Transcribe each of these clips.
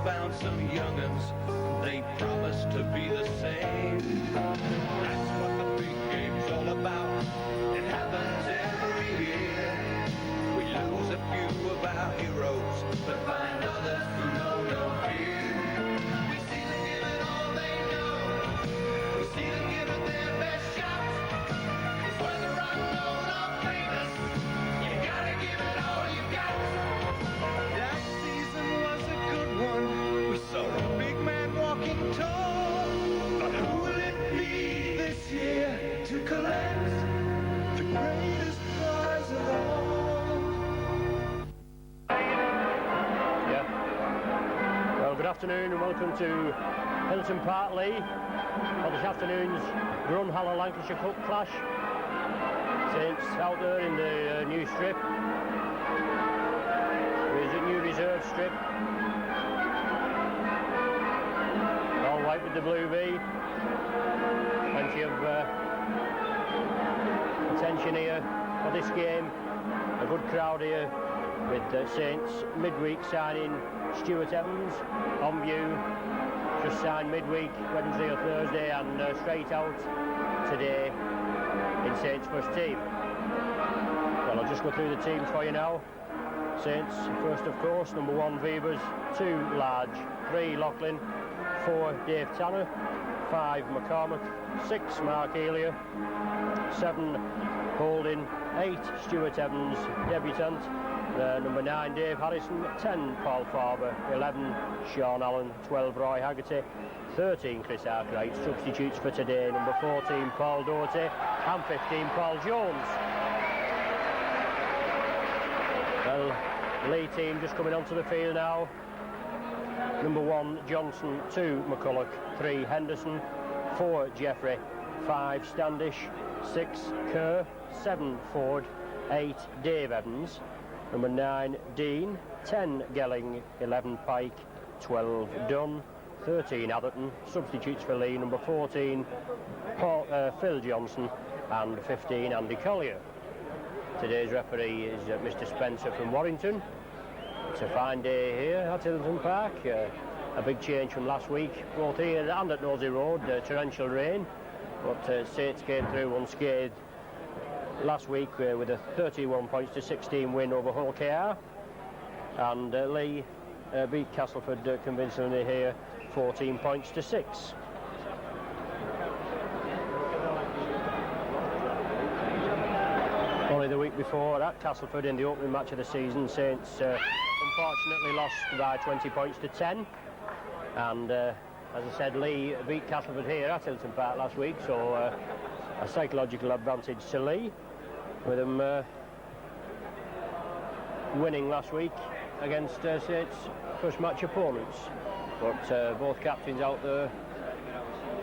about some young'uns. They promise to be the same. That's what the big game's all about. It happens every year. We lose a few of our heroes, but find others who know no fear. We see them give it all they know. We see them give it their best shot. It's whether unknown or famous, you gotta give it all you got. That season was a good one. We saw a big man walking tall. But who will it be this year to collect the greatest prize of all? Yeah. Well, good afternoon and welcome to Hilton Park, Leigh, for this afternoon's Grunhallow Lancashire Cup clash. Saints out there in the new strip. There's a new reserve strip. All white with the blue V. Plenty of attention here for this game. A good crowd here with Saints midweek signing Stuart Evans on view. Just signed midweek, Wednesday or Thursday, and straight out today in Saints' first team. Well, I'll just go through the teams for you now. Saints first, of course, number 1 Vevers, 2 Large, 3 Loughlin, 4 Dave Tanner, 5 McCormack, 6 Mark Elia, 7 Holding, 8 Stuart Evans, debutant, number 9 Dave Harrison, 10 Paul Farber, 11 Sean Allen, 12 Roy Haggerty, 13 Chris Arkwright. Substitutes for today, number 14 Paul Doherty and 15 Paul Jones. Well, Leigh team just coming onto the field now. Number 1 Johnson, 2 McCulloch, 3 Henderson, 4 Jeffrey, 5 Standish, 6 Kerr, 7 Ford, 8 Dave Evans, number 9 Dean, 10 Gelling, 11 Pike, 12 Dunn, 13 Atherton. Substitutes for Leigh, number 14 Phil Johnson and 15 Andy Collier. Today's referee is Mr Spencer from Warrington. It's a fine day here at Hilton Park. A big change from last week, both here and at Nosey Road, torrential rain. But Saints came through unscathed last week with a 31 points to 16 win over Hull KR. And Leigh beat Castleford convincingly here, 14 points to 6. Only the week before at Castleford in the opening match of the season, Saints unfortunately lost by 20 points to 10. And as I said, Leigh beat Castleford here at Hilton Park last week, so a psychological advantage to Leigh, with them winning last week against Saints' first match opponents. But both captains out there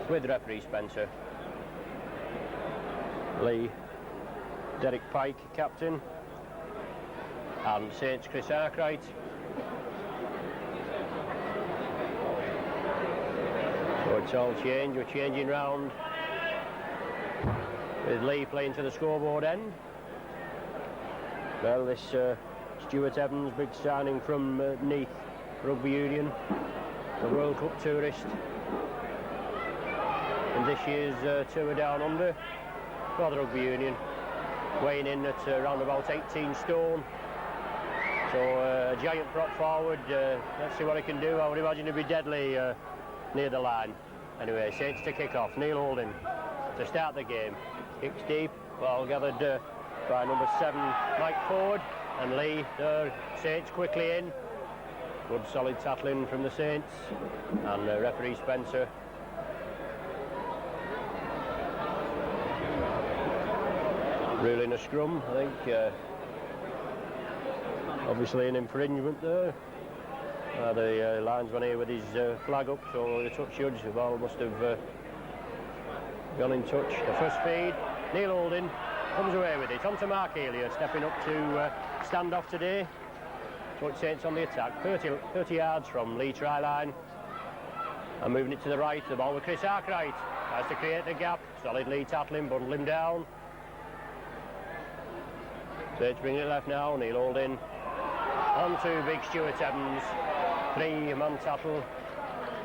with referee Spencer. Leigh, Derek Pike, captain, and Saints' Chris Arkwright. So it's all changed, we're changing round with Leigh playing to the scoreboard end. Well, this Stuart Evans, big signing from Neath Rugby Union, the World Cup tourist, in this year's tour down under for the Rugby Union, weighing in at around about 18 stone. So a giant prop forward. Let's see what he can do. I would imagine he'll be deadly near the line. Anyway, Saints to kick off. Neil Holding to start the game. Kicks deep, ball gathered by number 7 Mike Ford, and Leigh there. Saints quickly in. Good solid tackling from the Saints, and referee Spencer. Ruling a scrum, I think. Obviously an infringement there. The linesman here with his flag up, so the touch judge, the ball must have gone in touch. The first feed, Neil Holding comes away with it. On to Mark Elia, stepping up to stand off today. So Saints on the attack, 30 yards from Leigh try line. And moving it to the right, the ball with Chris Arkwright. Tries to create the gap, solid Leigh tackling, bundle him down. Saints bringing it left now, Neil Holding. On to big Stuart Evans. Three-man tackle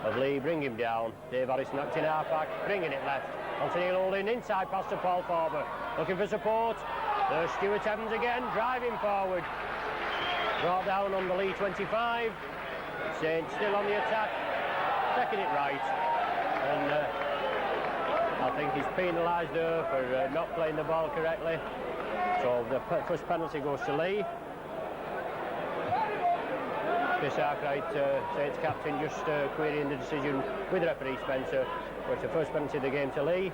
of Leigh, bring him down. Dave Harrison acting half-back, bringing it left. Onto Neil Holding, inside pass to Paul Farber. Looking for support. There's Stuart Evans again, driving forward. Brought down on the Leigh 25. Saints still on the attack, taking it right. And I think he's penalised her for not playing the ball correctly. So the first penalty goes to Leigh. Chris Arkwright, Saints captain, just querying the decision with referee Spencer. But it's the first penalty of the game to Leigh.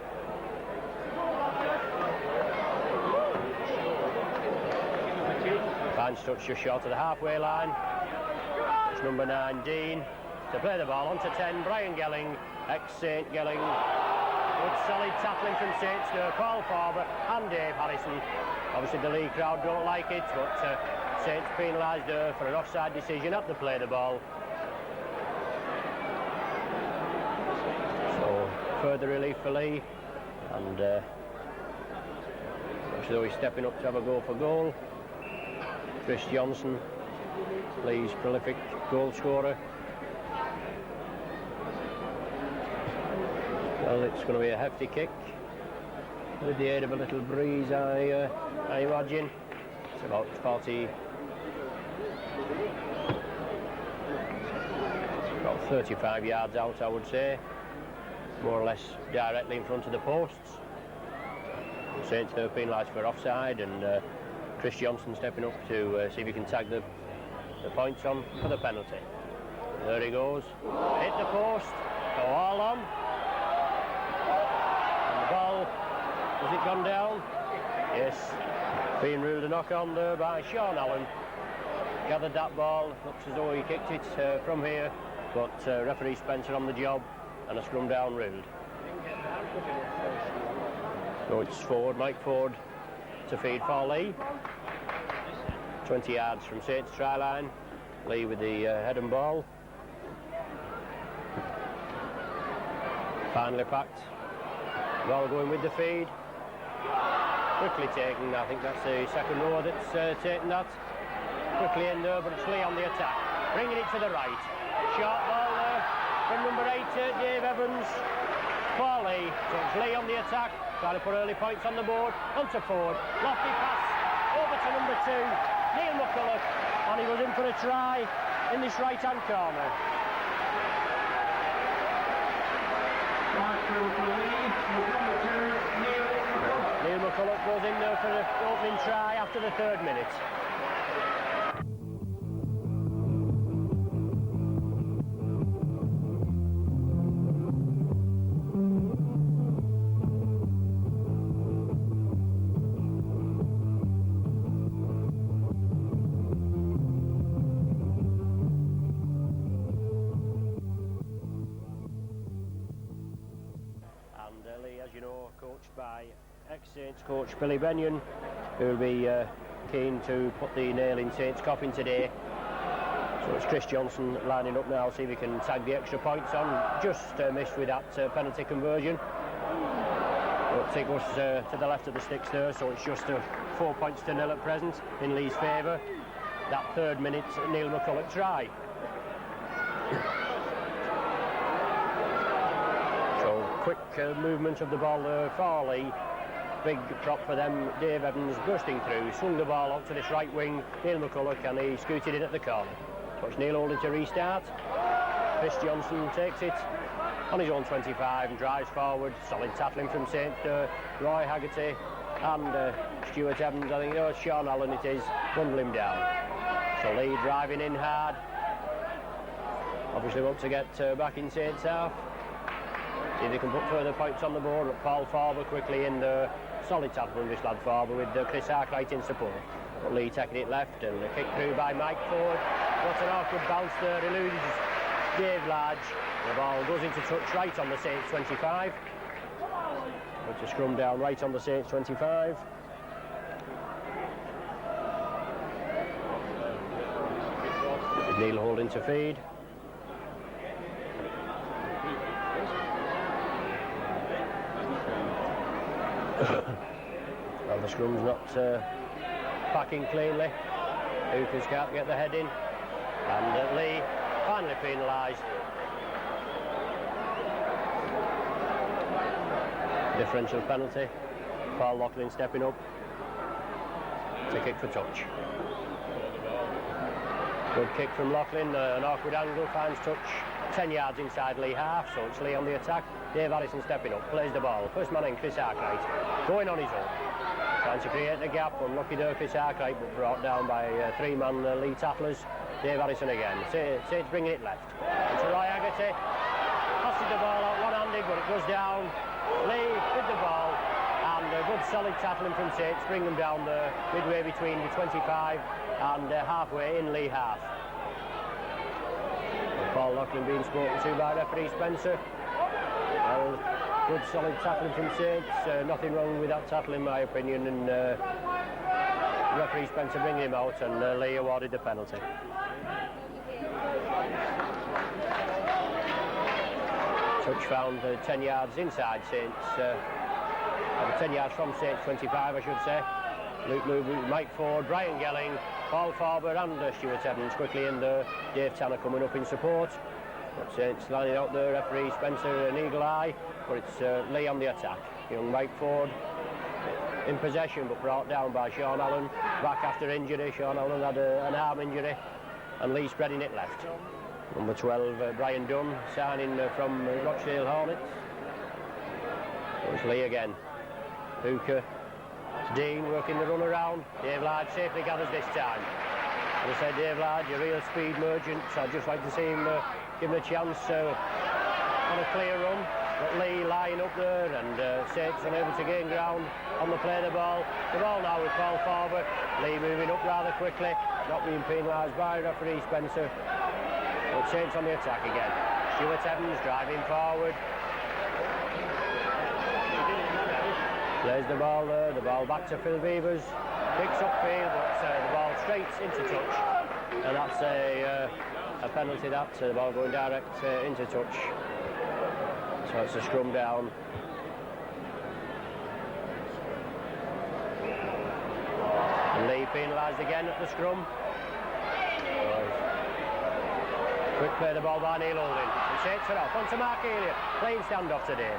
Fine touch just short of the halfway line. It's number 9, Dean, to play the ball onto 10, Brian Gelling, ex-Saint Gelling. Good solid tackling from Saints to Paul Farber and Dave Harrison. Obviously the Leigh crowd don't like it, but Saints penalised her for an offside decision at the play the ball. So further relief for Leigh, and so he's stepping up to have a go for goal. Chris Johnson, Leigh's prolific goal scorer. Well, it's going to be a hefty kick with the aid of a little breeze, I imagine. It's about 35 yards out, I would say, more or less directly in front of the posts. Saints are penalised for offside, and Chris Johnson stepping up to see if he can tag the points on for the penalty. There he goes, hit the post, go all on. And the ball, has it gone down? Yes, being ruled a knock-on there by Sean Allen. Gathered that ball, looks as though he kicked it from here, but referee Spencer on the job, and a scrum down ruled. So it's forward, Mike Ford to feed for Leigh. 20 yards from Saints try line. Leigh with the head and ball. Finally packed. Ball going with the feed. Quickly taken, I think that's the second row that's taken that. Quickly in there, but it's Leigh on the attack. Bringing it to the right. Short ball there from number 8, Dave Evans. For Leigh, so it's Leigh on the attack. Trying to put early points on the board. Onto Ford. Lofty pass over to number 2, Neil McCulloch. And he was in for a try in this right-hand corner. Neil McCulloch goes in there for the opening try after the 3rd minute. By ex-Saints coach Billy Benyon, who will be keen to put the nail in Saints' coffin today. So it's Chris Johnson lining up now, see if he can tag the extra points on. Just missed with that penalty conversion. But it goes to the left of the sticks there, so it's just 4 points to nil at present in Leigh's favour. That 3rd minute Neil McCulloch try. Quick movement of the ball there for Leigh. Big prop for them. Dave Evans bursting through, swung the ball out to this right wing, Neil McCulloch, and he scooted in at the corner. So it's Neil Holding to restart. Chris Johnson takes it on his own 25 and drives forward. Solid tackling from St. Roy Haggerty and Stuart Evans. I think it's Sean Allen it is, bundle him down. So Leigh driving in hard. Obviously want to get back in Saints' half. See if they can put further points on the board. But Paul Farber quickly in there. Solid tackle from this lad Farber with Chris Arkwright in support. But Leigh taking it left and a kick through by Mike Ford. What an awkward bounce there. Eludes Dave Large. The ball goes into touch right on the Saints 25. But a scrum down right on the Saints 25. Neil Holding to feed. Well, the scrum's not packing cleanly. Hookers can't get the head in. And Leigh finally penalised. Differential penalty. Paul Loughlin stepping up to kick for touch. Good kick from Loughlin, an awkward angle, finds touch 10 yards inside Leigh half, so it's Leigh on the attack. Dave Harrison stepping up, plays the ball. First man in, Chris Arkwright, going on his own. Trying to create the gap, unlucky there Chris Arkwright, but brought down by three-man Leigh tacklers. Dave Harrison again, Saints bringing it left. It's Roy Haggerty, passes the ball out one-handed, but it goes down. Leigh with the ball, and a good solid tackling from Saints, bring them down there, midway between the 25 and halfway in Leigh half. Paul Loughlin being spoken to by referee Spencer. Well, good solid tackling from Saints, nothing wrong with that tackle in my opinion, and referee Spencer bringing him out, and Leigh awarded the penalty. Touch found 10 yards inside Saints, 10 yards from Saints 25 I should say. Luke Lubu, Mike Ford, Brian Gelling, Paul Farber and Stuart Evans quickly in there. Dave Tanner coming up in support. But Saints lining out there, referee Spencer an eagle eye, but it's Leigh on the attack. Young Mike Ford in possession but brought down by Sean Allen. Back after injury, Sean Allen had an arm injury and Leigh spreading it left. Number 12, Brian Dunn, signing from Rochdale Hornets. So it's Leigh again. Hooker, Dean working the run around. Dave Large safely gathers this time. As I said, Dave Large, a real speed merchant, so I'd just like to see him give him a chance on a clear run. But Leigh lying up there and Saints unable to gain ground on the play of the ball. The ball now with Paul Farber. Leigh moving up rather quickly, not being penalised by referee Spencer. But Saints on the attack again. Stuart Evans driving forward. Plays the ball there, the ball back to Phil Beavers. Kicks upfield, but the ball straight into touch. And that's a penalty, that the ball going direct into touch. So it's a scrum down. And Leigh penalised again at the scrum. Quick play the ball by Neil Holding. And shakes it off onto Mark Elliott. Playing standoff today.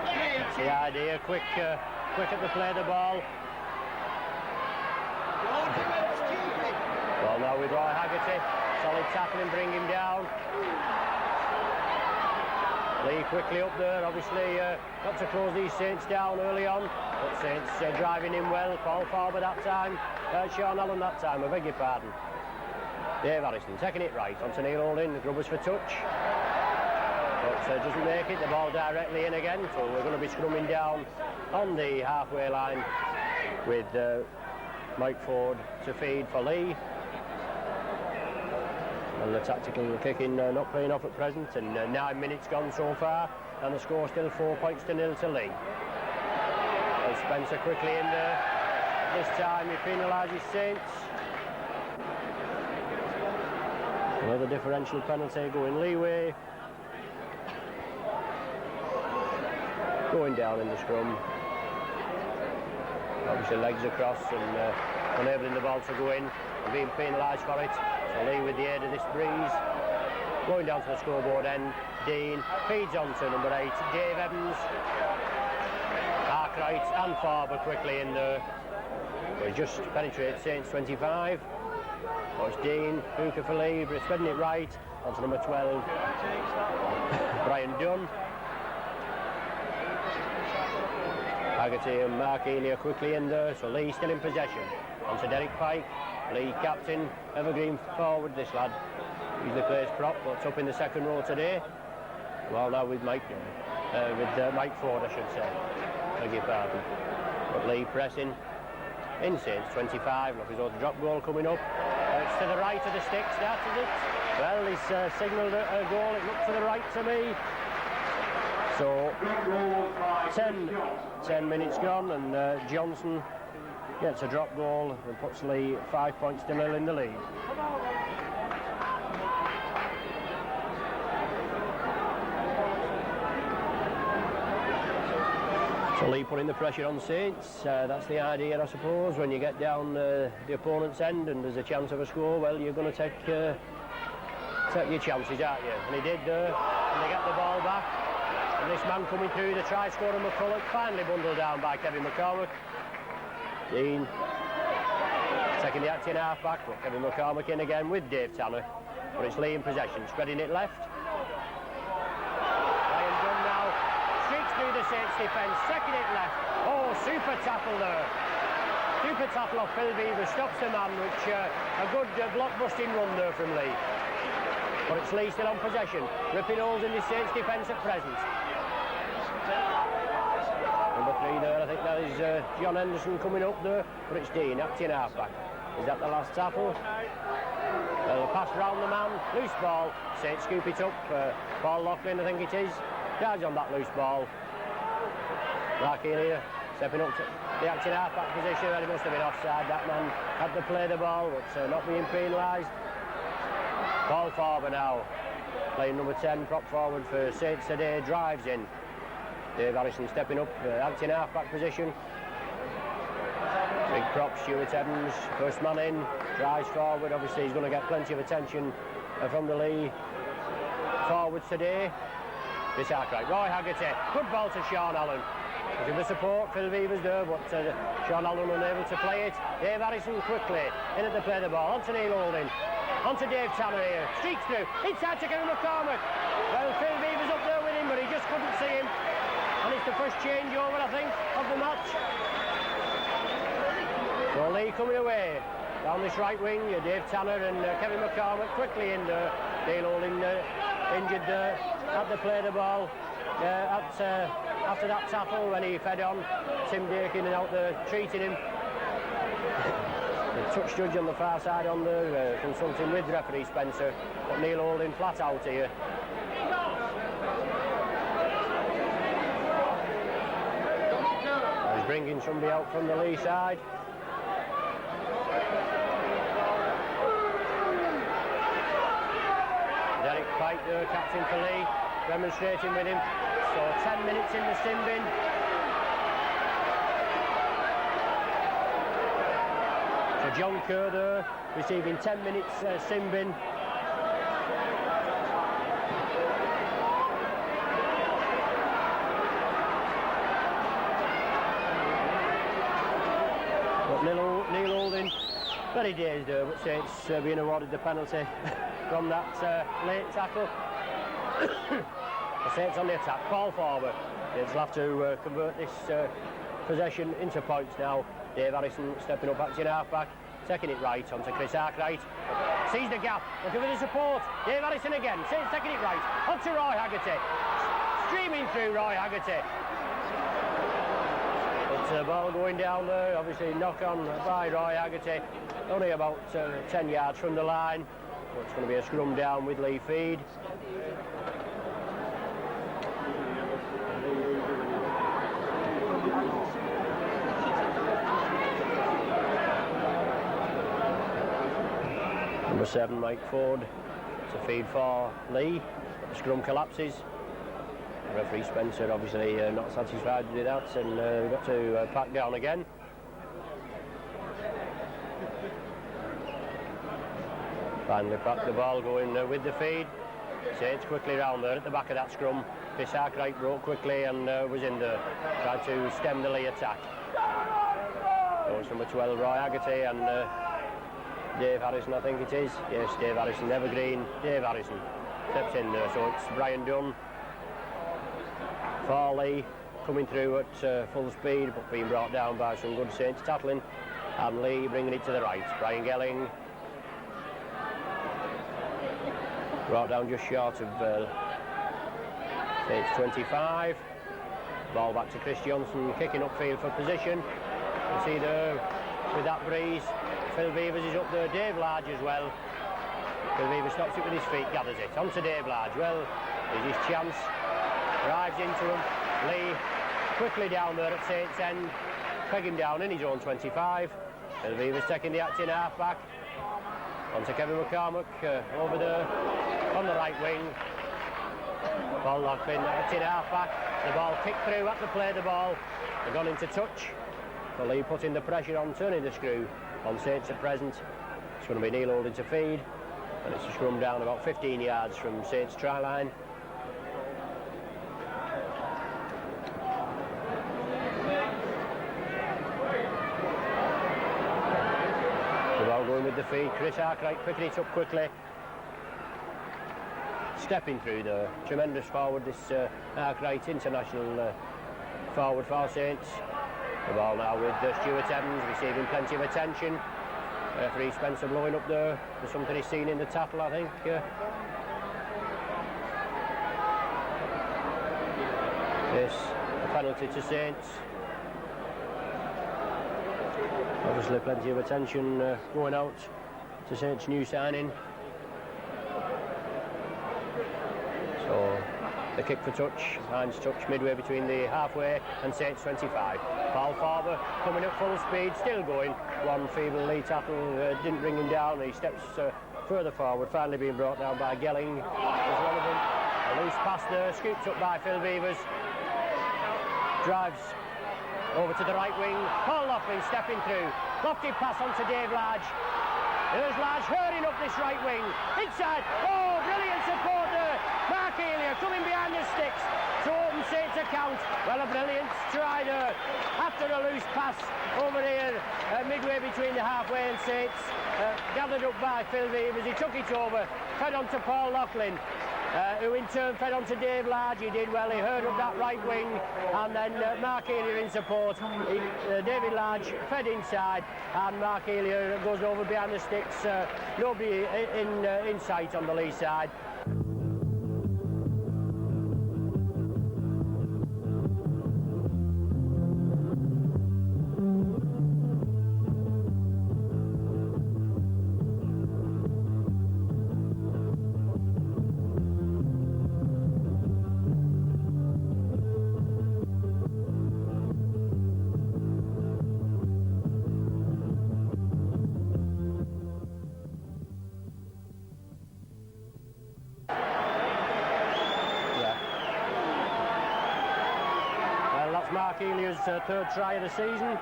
That's the idea. Quick at the play of the ball. Well, now with Roy Haggerty. Solid tackling, bring him down. Leigh quickly up there. Obviously got to close these Saints down early on. But Saints driving in well. Paul Farber that time. Sean Allen that time. I beg your pardon. Dave Harrison taking it right onto Neil Holding. The grubbers for touch. But doesn't make it. The ball directly in again. So we're going to be scrumming down on the halfway line with Mike Ford to feed for Leigh. And the tactical kicking not paying off at present. And 9 minutes gone so far. And the score still 4 points to 0 to Leigh. And Spencer quickly in there. This time he penalises Saints. Another differential penalty going Leigh way. Going down in the scrum. Obviously legs across and enabling the ball to go in and being penalised for it. So Leigh with the aid of this breeze. Going down to the scoreboard end. Dean feeds on to number 8. Dave Evans. Arkwright and Farber quickly in there. But he just penetrates Saints 25. So it's Dean, Hooker for Leigh, spreading it right onto number 12. Brian Dunn. Haggerty and Mark Elliott quickly in there, so Leigh still in possession. Onto Derek Pike, Leigh captain, evergreen forward this lad. Usually plays prop, but it's up in the second row today. Well, now with Mike Ford, I should say. Beg your pardon. But Leigh pressing in Saints 25. Look, there's a drop goal coming up. It's to the right of the sticks, that is it. Well, he's signalled a goal. It looked to the right to me. So 10 minutes gone, and Johnson gets a drop goal and puts Leigh 5 points to 0 in the lead. So Leigh putting the pressure on Saints. That's the idea, I suppose. When you get down the opponent's end and there's a chance of a score, well, you're going to take your chances, aren't you? And he did there, and they get the ball back. And this man coming through, the try scorer McCulloch, finally bundled down by Kevin McCormack. Dean taking the acting half-back, but Kevin McCormack in again with Dave Tanner. But it's Leigh in possession, spreading it left. Ryan Dunn now streaks through the Saints defence, second it left. Oh, super tackle there. Super tackle off Phil Beaver, stops the man, which a good block-busting run there from Leigh. But it's Leigh still on possession, ripping holes in the Saints defence at present. Number 3 there, I think that is John Henderson coming up there, but it's Dean, acting half-back. Is that the last tackle? Well, pass round the man, loose ball, Saints scoop it up, Paul Loughlin I think it is, dives on that loose ball. Larkin here, stepping up to the acting half-back position, well, he must have been offside, that man had to play the ball, but not being penalised. Paul Farber now, playing number 10, prop forward for Saints today, drives in. Dave Harrison stepping up, acting half-back position. Big prop, Stuart Evans, first man in, drives forward. Obviously he's going to get plenty of attention from the Leigh forwards today. This Arkwright, Roy Haggerty, good ball to Sean Allen. Give the support, Phil Beaver's there, but Sean Allen unable to play it. Dave Harrison quickly, in at the play the ball, onto Neil Holding. Onto Dave Tanner here, streaks through, inside to Kevin McCormack. Well, Phil Beaver's up there with him, but he just couldn't see him. And it's the first changeover, I think, of the match. So Leigh coming away down this right wing, Dave Tanner and Kevin McCormack quickly in there. Neil Holding injured there, had to play the ball. After that tackle, when he fed on, Tim Dakin out there treating him. The touch judge on the far side on there, consulting with referee Spencer, but Neil Holding flat out here. He's bringing somebody out from the Leigh side. Derek Pike there, captain for Leigh, demonstrating with him. So 10 minutes in the sin bin. So John Kerr there, receiving 10 minutes sin bin. But Neil Holding, very dazed there, but Saints being awarded the penalty from that late tackle. The Saints on the attack, Paul Farber. Saints will have to convert this possession into points now. Dave Harrison stepping up, acting half-back, taking it right onto Chris Arkwright. Sees the gap, looking for the support. Dave Harrison again, Saints taking it right, onto Roy Haggerty. Streaming through Roy Haggerty. But the ball going down there, obviously knock on by Roy Haggerty. Only about 10 yards from the line. But it's going to be a scrum down with Leigh feed. Number 7, Mike Ford, it's a feed for Leigh. The scrum collapses. Referee Spencer obviously not satisfied with that, and we've got to pack down again. Finally packed the ball going with the feed. Saints quickly round there at the back of that scrum. Chris Arkwright broke quickly and was in there, tried to stem the Leigh attack. So it's number 12, Roy Haggerty, and Dave Harrison, I think it is. Yes, Dave Harrison, evergreen. Dave Harrison steps in there, so it's Brian Dunn for Leigh, coming through at full speed, but being brought down by some good Saints tackling, and Leigh bringing it to the right. Brian Gelling brought down just short of Saints 25. Ball back to Chris Johnson, kicking upfield for position. You see there with that breeze, Phil Beavers is up there, Dave Large as well. Phil Beavers stops it with his feet, gathers it, onto Dave Large. Well, here's his chance, drives into him. Leigh quickly down there at Saints end, peg him down in his own 25. Phil Beavers taking the acting half-back. Onto Kevin McCormack, over there on the right wing. Paul Loughlin acting half-back. The ball kicked through, had to play the ball. They've gone into touch. So Leigh putting the pressure on, turning the screw on Saints at present. It's going to be Neil Holding to feed, and it's a scrum down about 15 yards from Saints' try line. The ball going with the feed. Chris Arkwright picking it up quickly. Stepping through the tremendous forward, this Arkwright, international forward for Saints. The ball now with Stuart Evans, receiving plenty of attention. Referee Spencer blowing up there for something he's seen in the tackle, I think. Yes, a penalty to Saints. Obviously plenty of attention going out to Saints' new signing. So the kick for touch, Hines touch midway between the halfway and Saints 25. Paul Farber coming up full speed, still going. One feeble Leigh tackle didn't bring him down. He steps further forward, finally being brought down by Gelling. There's one of them. A loose pass there, scooped up by Phil Beavers. Drives over to the right wing. Paul Loughlin stepping through. Lofty pass on to Dave Large. There's Large hurrying up this right wing. Inside. Oh, brilliant support there. Mark Elia coming behind the sticks to open Saints' account. Well, a brilliant try there. After a loose pass over here, midway between the halfway and Saints. Gathered up by Phil Beavers. He took it over. Fed on to Paul Loughlin. Who in turn fed on to Dave Large. He did well, he heard up that right wing, and then Mark Elia in support. David Large fed inside, and Mark Elia goes over behind the sticks. Nobody in sight on the Leigh side. Mark Elia's third try of the season.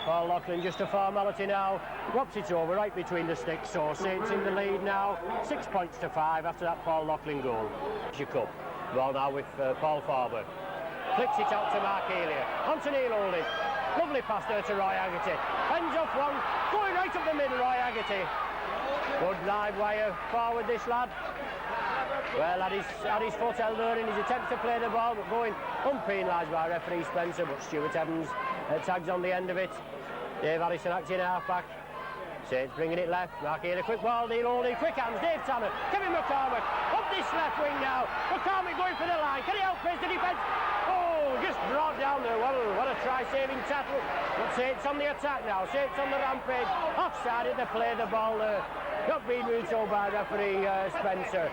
Paul Loughlin, just a formality now, drops it over right between the sticks, so Saints in the lead now, 6 points to 5 after that Paul Loughlin goal. Cup. Ball now with Paul Farber. Flicks it out to Mark Elia. On to Neil Holding. Lovely pass there to Roy Haggerty. Ends off one, going right up the middle, Roy Haggerty. Good live wire forward, this lad. Well, had his foot held there in his attempts to play the ball, but going unpenalised by referee Spencer, but Stuart Evans tags on the end of it. Dave Harrison acting half-back. Saints bringing it left. Mark Elia, quick ball, Neil Holding, quick hands, Dave Tanner, Kevin McCormack, up this left wing now. McCormack going for the line, can he outpace the defence? Oh, just brought down there. Well, what a try-saving tackle. But Saints on the attack now, Saints on the rampage. Offside at the play, the ball there. Not being moved so by referee Spencer.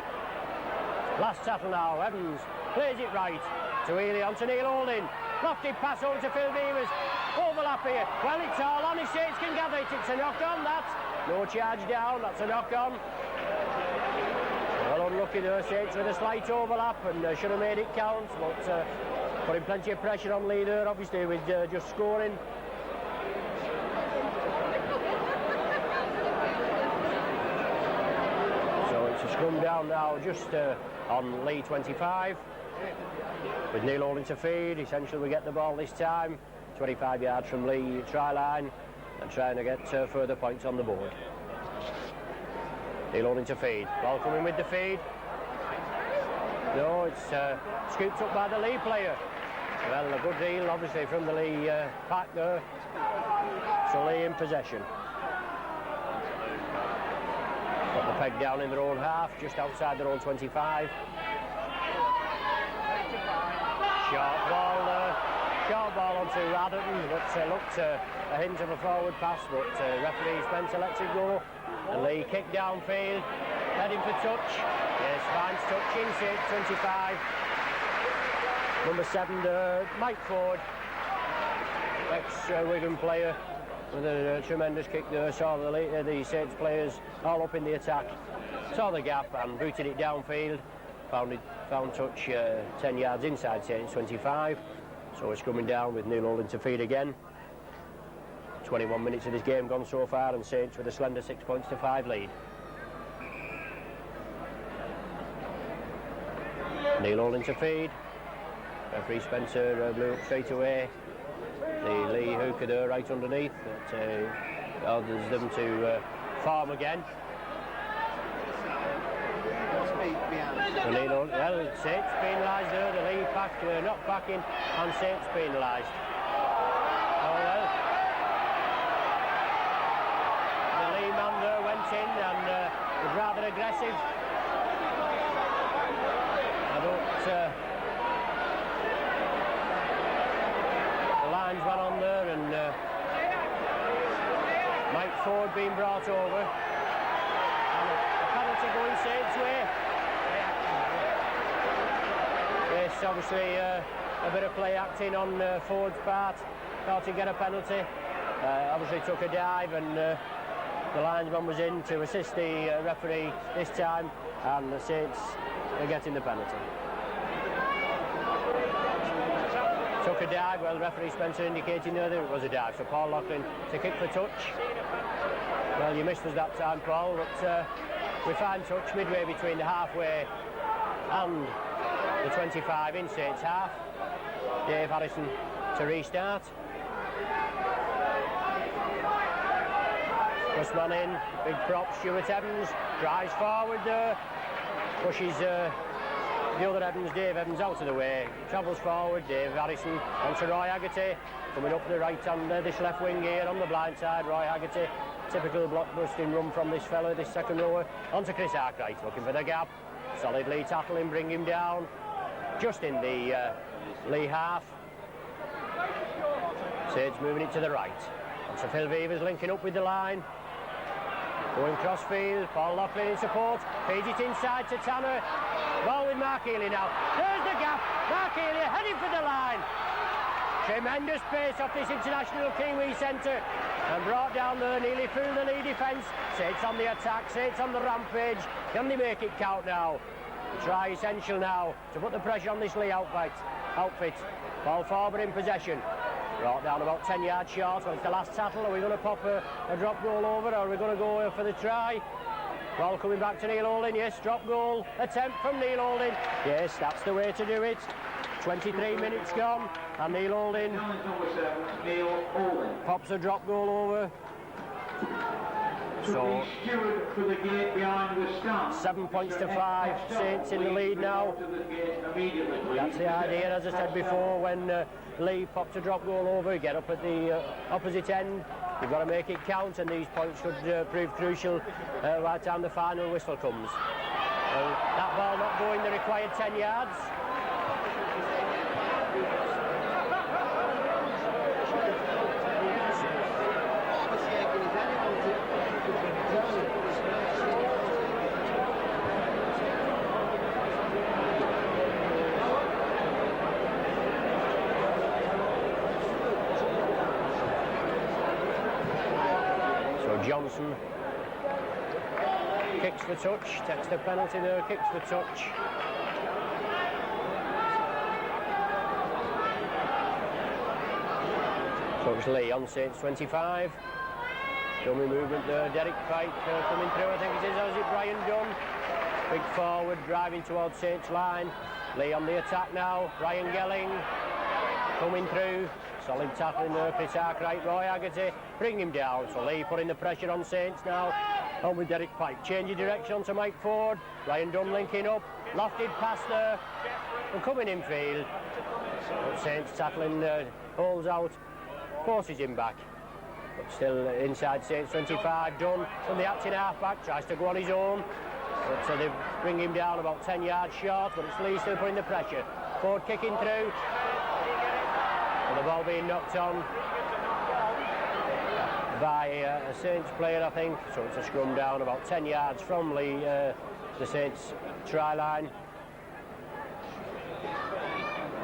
Last tackle now, Evans plays it right to Elia, on to Neil Holding. Lofty pass over to Phil Beavers. Overlap here. Well, it's all on. His Saints can gather it. It's a knock-on, that. No charge down. That's a knock-on. Well, unlucky there, Saints with a slight overlap, and should have made it count, but putting plenty of pressure on Leigh there, obviously, with just scoring. So it's a scrum down now, just on Leigh 25. With Neil Holding to feed, essentially we get the ball this time, 25 yards from Leigh try line, and trying to get further points on the board. Neil Holding to feed, ball coming with the feed. No, it's scooped up by the Leigh player. Well, a good deal obviously from the Leigh pack there. So Leigh in possession. Got the peg down in their own half, just outside their own 25. Short ball onto Adderton, that looked a hint of a forward pass, but referee Spencer lets it go. And Leigh kick downfield, heading for touch. Yes, finds touch in 25. Number 7, Mike Ford, ex-Wigan player, with a tremendous kick there. Saw the Saints players all up in the attack, saw the gap and booted it downfield. Found touch 10 yards inside Saints 25. So it's coming down with Neil Holding to feed again. 21 minutes of this game gone so far, and Saints with a slender 6 points to 5 lead. Neil Holding to feed. Referee Spencer blew up straight away. The Leigh hooker there right underneath. That orders them to farm again. Well, Saints penalised there. The Leigh pack not backing, and Saints penalised. Oh well. The Leigh man there went in and was rather aggressive. I don't. The lines went on there, and Mike Ford being brought over, and a penalty going Saints' way. Yes, obviously a bit of play acting on Ford's part. Thought he'd get a penalty. Obviously took a dive, and the linesman was in to assist the referee this time, and the Saints are getting the penalty. Took a dive. Well, referee Spencer indicating there that it was a dive, so Paul Loughlin to kick for touch. Well, you missed us that time, Paul, but we find touch midway between the halfway and the 25 in Saints half. Dave Harrison to restart. First man in, big prop, Stuart Evans, drives forward there, pushes the other Evans, Dave Evans, out of the way, travels forward, Dave Harrison onto Roy Haggerty, coming up the right hand, this left wing here on the blind side, Roy Haggerty, typical blockbusting run from this fella, this second rower, onto Chris Arkwright, looking for the gap, solidly tackling, bring him down, just in the Leigh half. Saints moving it to the right. And so Phil Beavers linking up with the line. Going crossfield, Paul Loughlin in support. Feeds it inside to Tanner. Ball with Mark Healy now. There's the gap. Mark Healy heading for the line. Tremendous pace off this international Kiwi centre. And brought down there nearly through the Leigh defence. Saints on the attack, Saints on the rampage. Can they make it count now? Try essential now to put the pressure on this Leigh outfit. Paul Farber in possession. Brought down about 10 yards short. Well, it's the last tackle. Are we going to pop a drop goal over, or are we going to go for the try? Ball coming back to Neil Holding. Yes, drop goal attempt from Neil Holding. Yes, that's the way to do it. 23 minutes gone, and Neil Holding pops a drop goal over. So 7 points to 5, Saints in the lead now. That's the idea, as I said before, when Leigh pops a drop goal over, you get up at the opposite end, you've got to make it count, and these points should prove crucial by the time the final whistle comes. That ball not going the required 10 yards. Johnson kicks for touch, takes the penalty there, kicks for touch. So it's Leigh on Saints 25. Dummy movement there, Derek Pike coming through, I think it is, as it Brian Dunn. Big forward, driving towards Saints line. Leigh on the attack now, Brian Gelling coming through. Solid tackling there, Chris Arkwright, Roy Haggerty, bring him down. So Leigh putting the pressure on Saints now. On with Derek Pike, changing direction to Mike Ford. Ryan Dunn linking up, lofted pass there. And coming in field. But Saints tackling, holds out, forces him back. But still inside Saints 25, Dunn from the acting half-back, tries to go on his own. But so they bring him down about 10 yards short, but it's Leigh still putting the pressure. Ford kicking through. And the ball being knocked on by a Saints player, I think. So it's a scrum down about 10 yards from Leigh, the Saints try line.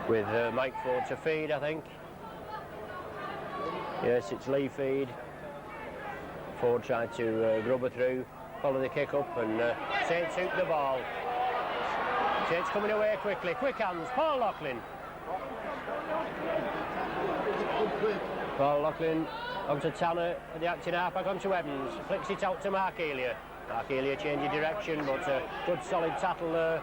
With Mike Ford to feed, I think. Yes, it's Leigh feed. Ford tried to grub her through, follow the kick up, and Saints hoop the ball. Saints coming away quickly, quick hands, Paul Loughlin. Paul Loughlin onto Tanner, the acting half-back onto Evans, flicks it out to Mark Elia. Mark Elia changing direction, but a good solid tackle there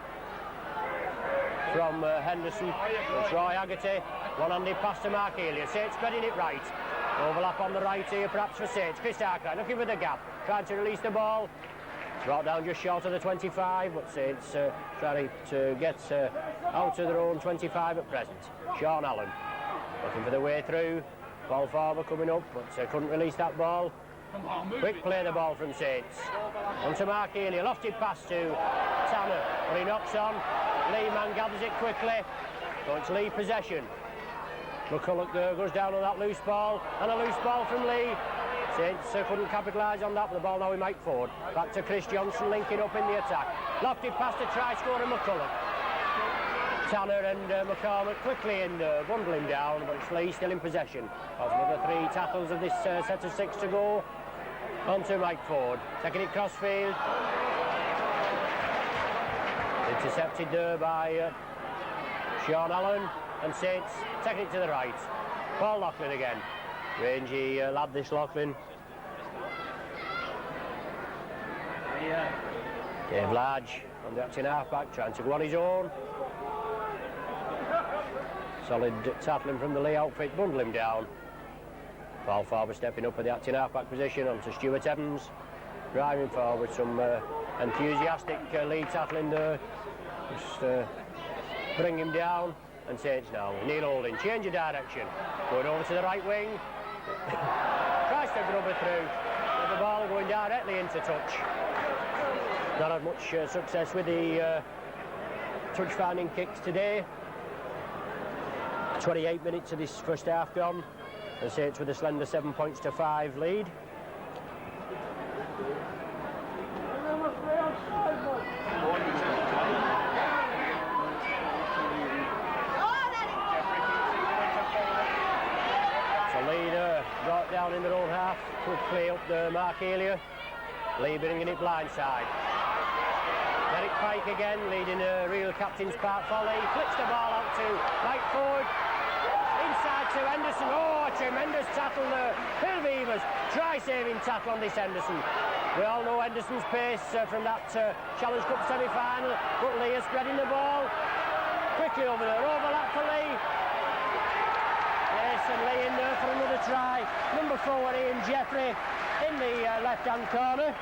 from Henderson. It's Roy Haggerty, one-handed pass to Mark Elia. Sage spreading it right. Overlap on the right here, perhaps for Sage. Chris Arkwright looking for the gap, trying to release the ball. It's brought down just short of the 25, but Sage trying to get out of their own 25 at present. Sean Allen looking for the way through. Paul Farber coming up, but couldn't release that ball. Quick play the ball from Saints. On to Mark Elia, lofted pass to Tanner, but he knocks on. Leigh man gathers it quickly, so it's Leigh possession. McCulloch goes down on that loose ball, and a loose ball from Leigh. Saints couldn't capitalise on that, but the ball now with Mike Ford. Back to Chris Johnson, linking up in the attack. Lofted pass to try scorer McCulloch. Tanner and McCormack quickly in there, bundle him down, but it's Leigh still in possession. As with the 3 tackles of this set of 6 to go. On to Mike Ford, taking it crossfield. Intercepted there by Sean Allen, and Saints taking it to the right. Paul Loughlin again. Rangy lad this Loughlin. Dave Large on the acting half-back, trying to go on his own. Solid tackling from the Leigh outfit, bundle him down. Paul Farber stepping up at the acting half-back position onto Stuart Evans. Driving forward, some enthusiastic Leigh tackling there. Just bring him down, and Saints now. Neil Holding, change of direction. Going over to the right wing. Tries to grub it through. With the ball going directly into touch. Not had much success with the touch-finding kicks today. 28 minutes of this first half gone, and Saints with a slender 7 points to 5 lead. So Leigh brought down in their own half. Quick play up the Mark Elia. Leigh bringing it blindside. Derek Pike again, leading a real captain's part for Leigh. Flicks the ball out to Mike Ford. Inside to Henderson. Oh, a tremendous tackle there. Phil Beavers, try-saving tackle on this Henderson. We all know Henderson's pace from that Challenge Cup semi-final, but Leigh is spreading the ball. Quickly over there, overlap for Leigh. Yes, and Leigh in there for another try. Number 4, Ian Jeffrey, in the left-hand corner.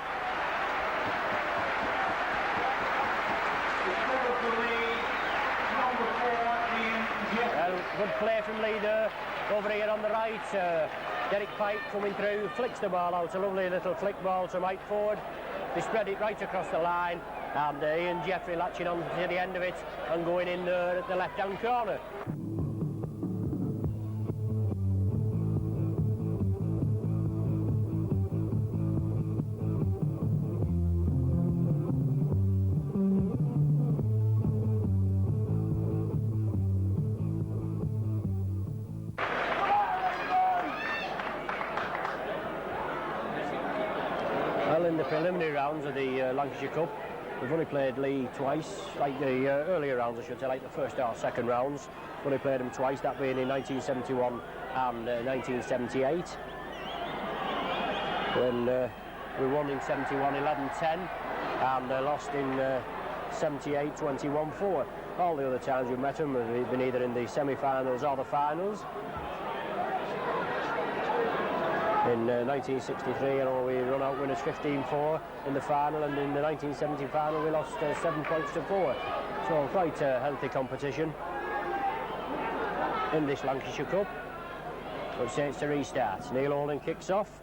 Well, good play from Leigh there. Over here on the right, Derek Pike coming through, flicks the ball out, a lovely little flick ball to Mike Ford. They spread it right across the line, and Ian Jeffrey latching on to the end of it and going in there at the left-hand corner. In the preliminary rounds of the Lancashire Cup, we've only played Leigh twice, like the earlier rounds I should say, like the first or second rounds. We've only played them twice, that being in 1971 and 1978. When we won in 71 11-10 and lost in 78 21-4. All the other times we've met them have been either in the semi-finals or the finals. In 1963, you know, we run out winners 15-4 in the final, and in the 1970 final we lost 7 points to 4. So quite a healthy competition in this Lancashire Cup. But Saints to restart. Neil Holding kicks off.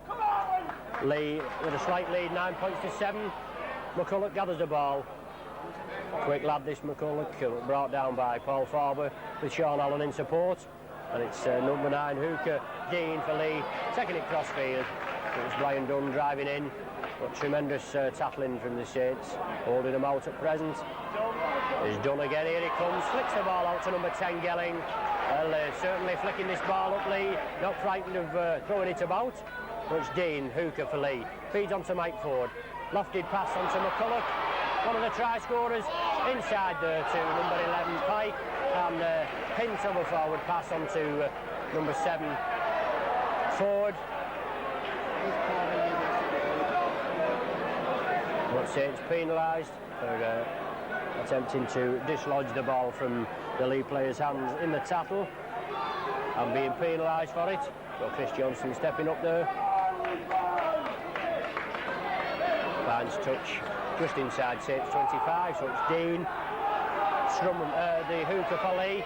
Leigh with a slight lead, 9 points to 7. McCulloch gathers the ball. Quick lad this McCulloch, brought down by Paul Farber with Sean Allen in support. And it's number 9 hooker Dean for Leigh, taking it crossfield. It was Brian Dunn driving in, but tremendous tackling from the Saints, holding them out at present. There's Dunn again, here he comes, flicks the ball out to number 10 Gelling. Well, certainly flicking this ball up Leigh, not frightened of throwing it about. But it's Dean, hooker for Leigh, feeds onto Mike Ford. Lofted pass onto McCulloch. one of the try scorers inside there to number 11 Pike, and hint of a forward pass on to number 7 Ford. But Saints penalised for attempting to dislodge the ball from the Leigh player's hands in the tackle and being penalised for it. So Chris Johnson stepping up there. Finds touch just inside Saints 25, so it's Dean. The hooker for Leigh.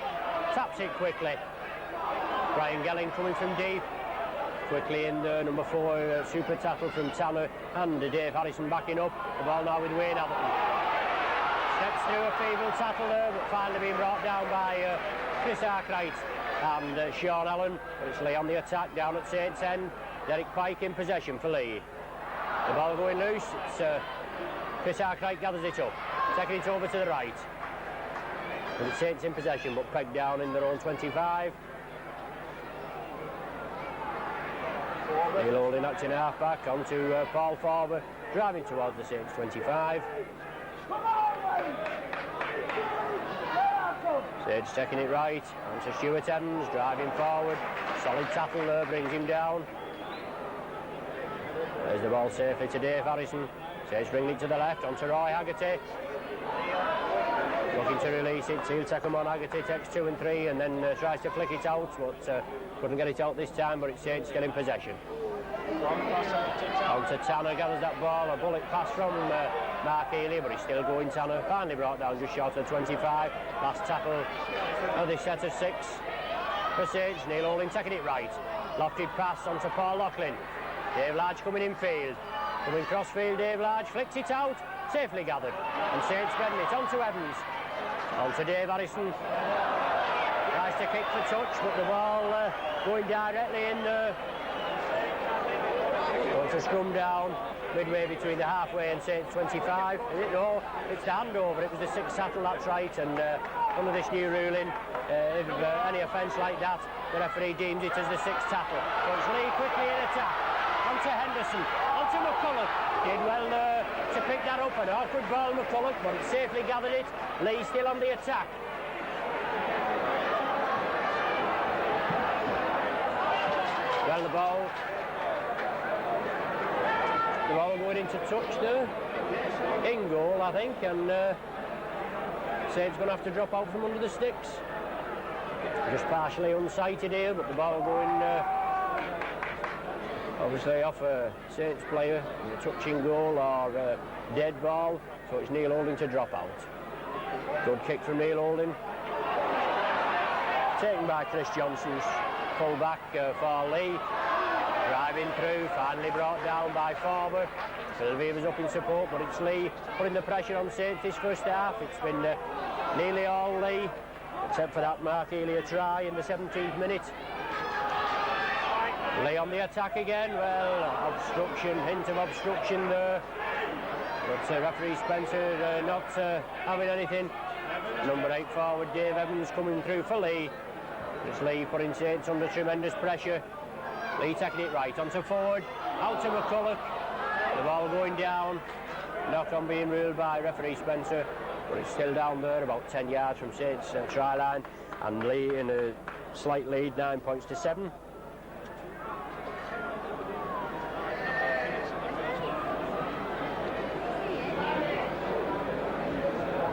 Taps it quickly. Brian Gelling coming from deep. Quickly in there, number 4, super tackle from Tanner, and Dave Harrison backing up. The ball now with Wayne Atherton. Steps through a feeble tackle there, but finally being brought down by Chris Arkwright and Sean Allen. But it's Leigh on the attack down at Saints end. Derek Pike in possession for Leigh. The ball going loose. It's Chris Arkwright gathers it up, taking it over to the right. And it's Saints in possession, but pegged down in their own 25. Neil Holding acting half-back onto Paul Farber, driving towards the Saints 25. Saints taking it right, onto Stuart Evans, driving forward. Solid tackle there, brings him down. There's the ball safely to Dave Harrison. Saints bringing it to the left, onto Roy Haggerty. Looking to release it, he'll take him on. Haggerty takes 2 and 3 and then tries to flick it out, but couldn't get it out this time, but it's Saints still in possession. On to Tanner, gathers that ball, a bullet pass from Mark Healy, but he's still going. Tanner finally brought down just short of 25. Last tackle of this set of 6 for Saints. Neil Holding taking it right. Lofted pass onto Paul Loughlin. Dave Large coming in field. Coming cross field, Dave Large flicks it out. Safely gathered. And Saints getting it onto Evans. Onto Dave Harrison. Tries to kick for touch, but the ball going directly in there. It's a scrum down midway between the halfway and Saints 25. Is it? No, it's the handover. It was the 6th tackle, that's right. And under this new ruling, if any offence like that, the referee deems it as the 6th tackle. So it's Leigh quickly in attack. Onto Henderson, onto McCulloch. Did well to pick that up. An awkward ball, McCulloch, but it safely gathered it. Leigh still on the attack. Well, the ball going into touch there. In goal, I think, and Saints going to have to drop out from under the sticks. Just partially unsighted here, but the ball going obviously off a Saints player, a touching goal or a dead ball, so it's Neil Holding to drop out. Good kick from Neil Holding. Taken by Chris Johnson's full back for Leigh. Driving through, finally brought down by Farber. Sylvia was up in support, but it's Leigh putting the pressure on Saints this first half. It's been nearly all Leigh, except for that Mark Healy try in the 17th minute. Leigh on the attack again. Well, obstruction, hint of obstruction there. But referee Spencer not having anything. Number 8 forward Dave Evans coming through for Leigh. It's Leigh putting Saints under tremendous pressure. Leigh taking it right onto Ford, out to McCulloch. The ball going down. Knock on being ruled by referee Spencer, but it's still down there about 10 yards from Saints try line, and Leigh in a slight lead, 9 points to 7.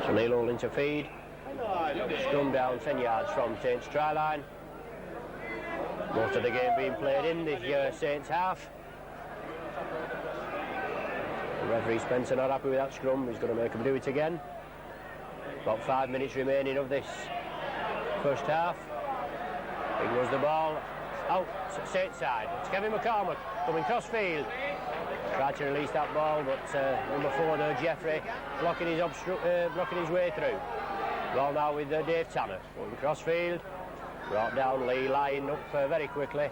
So Neil Holding to feed. Scrum down 10 yards from Saints try line. Most of the game being played in this Saints half. The referee Spencer not happy with that scrum. He's going to make him do it again. About 5 minutes remaining of this first half. Big was the ball out Saints side. It's Kevin McCormack coming cross field. Tried to release that ball, but number 4 there, Jeffrey, blocking his way through. Ball now with Dave Tanner going cross field. Brought down, Leigh lying up very quickly.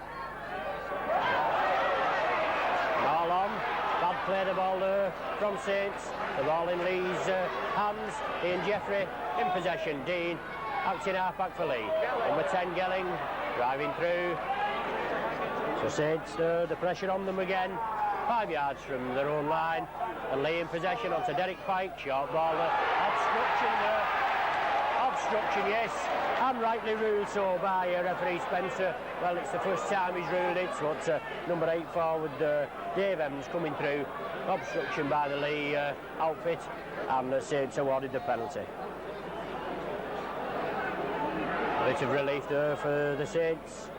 Ball on. Bad play the ball there from Saints. The ball in Leigh's hands. Ian Jeffrey in possession. Dean acting half-back for Leigh. Number 10 Gelling driving through. So Saints, the pressure on them again. 5 yards from their own line. And Leigh in possession onto Derek Pike. Short ball. Obstruction there. Obstruction, yes. And rightly ruled so by referee Spencer. Well, it's the first time he's ruled it. So it's number 8 forward Dave Evans coming through. Obstruction by the Leigh outfit. And the Saints awarded the penalty. A bit of relief there for the Saints.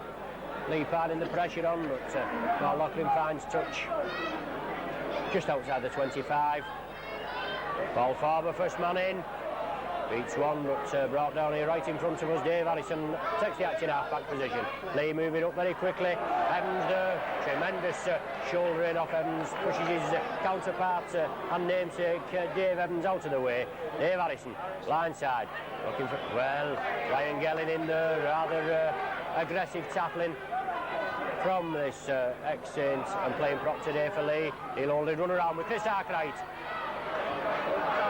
Leigh piling the pressure on, but Mark Loughlin finds touch just outside the 25. Paul Farber, first man in. Beats one, but brought down here right in front of us. Dave Harrison takes the acting half-back position. Leigh moving up very quickly. Evans there, tremendous shouldering off Evans, pushes his counterpart and namesake Dave Evans out of the way. Dave Harrison, line side, looking for, well, Ryan Gelling in there, rather aggressive tackling from this ex-Saint and playing prop today for Leigh. He'll only run around with Chris Arkwright.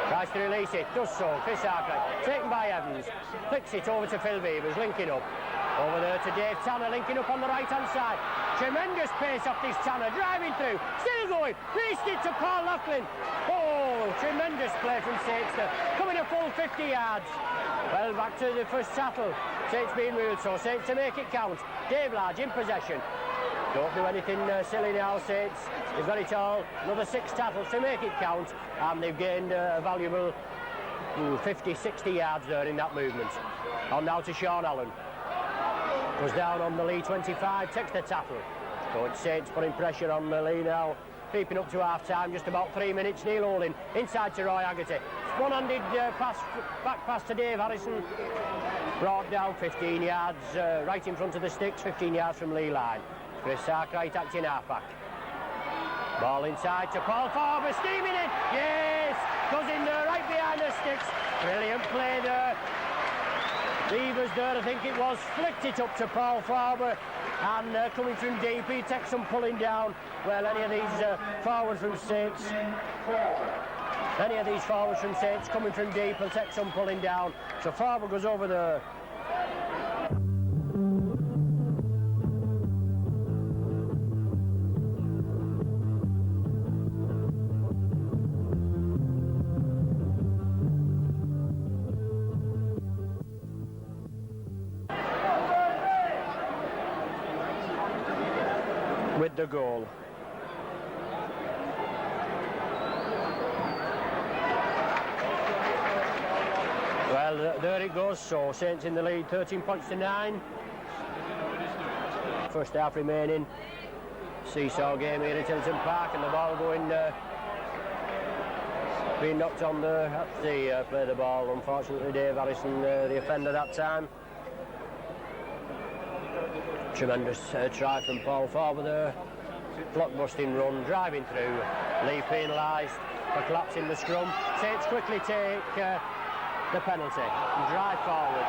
Tries to release it, does so. Chris Arkwright, taken by Evans, flicks it over to Phil Beavers, linking up. Over there to Dave Tanner, linking up on the right-hand side. Tremendous pace off this Tanner, driving through, still going, released it to Paul Loughlin. Oh, tremendous play from Saints there, coming a full 50 yards. Well, back to the first tackle. Saints being ruled, so Saints to make it count. Dave Large in possession. Don't do anything silly now, Saints. They've got it all. Another 6 tackles to make it count. And they've gained a valuable 50, 60 yards there in that movement. On now to Sean Allen. Goes down on the Leigh 25, takes the tackle. So it's Saints putting pressure on the Leigh now. Creeping up to half-time, just about 3 minutes. Neil Holding inside to Roy Haggerty. One-handed pass, back pass to Dave Harrison. Brought down 15 yards, right in front of the sticks, 15 yards from Leigh line. Chris Arkwright acting half-back. Ball inside to Paul Farber, steaming in. Yes! Goes in there, right behind the sticks. Brilliant play there. Beavers there, I think it was. Flicked it up to Paul Farber. And coming from deep, he takes some pulling down. Well, any of these forwards from Saints. Any of these forwards from Saints coming from deep will take some pulling down. So Farber goes over there. With the goal. Well, there it goes. So Saints in the lead, 13 points to 9. First half remaining. Seesaw game here at Hilton Park, and the ball going being knocked on there. That's the play the ball. Unfortunately, Dave Harrison, the offender that time. Tremendous try from Paul Farber there. Block-busting run, driving through. Leigh penalised for collapsing the scrum. Saints quickly take the penalty and drive forward.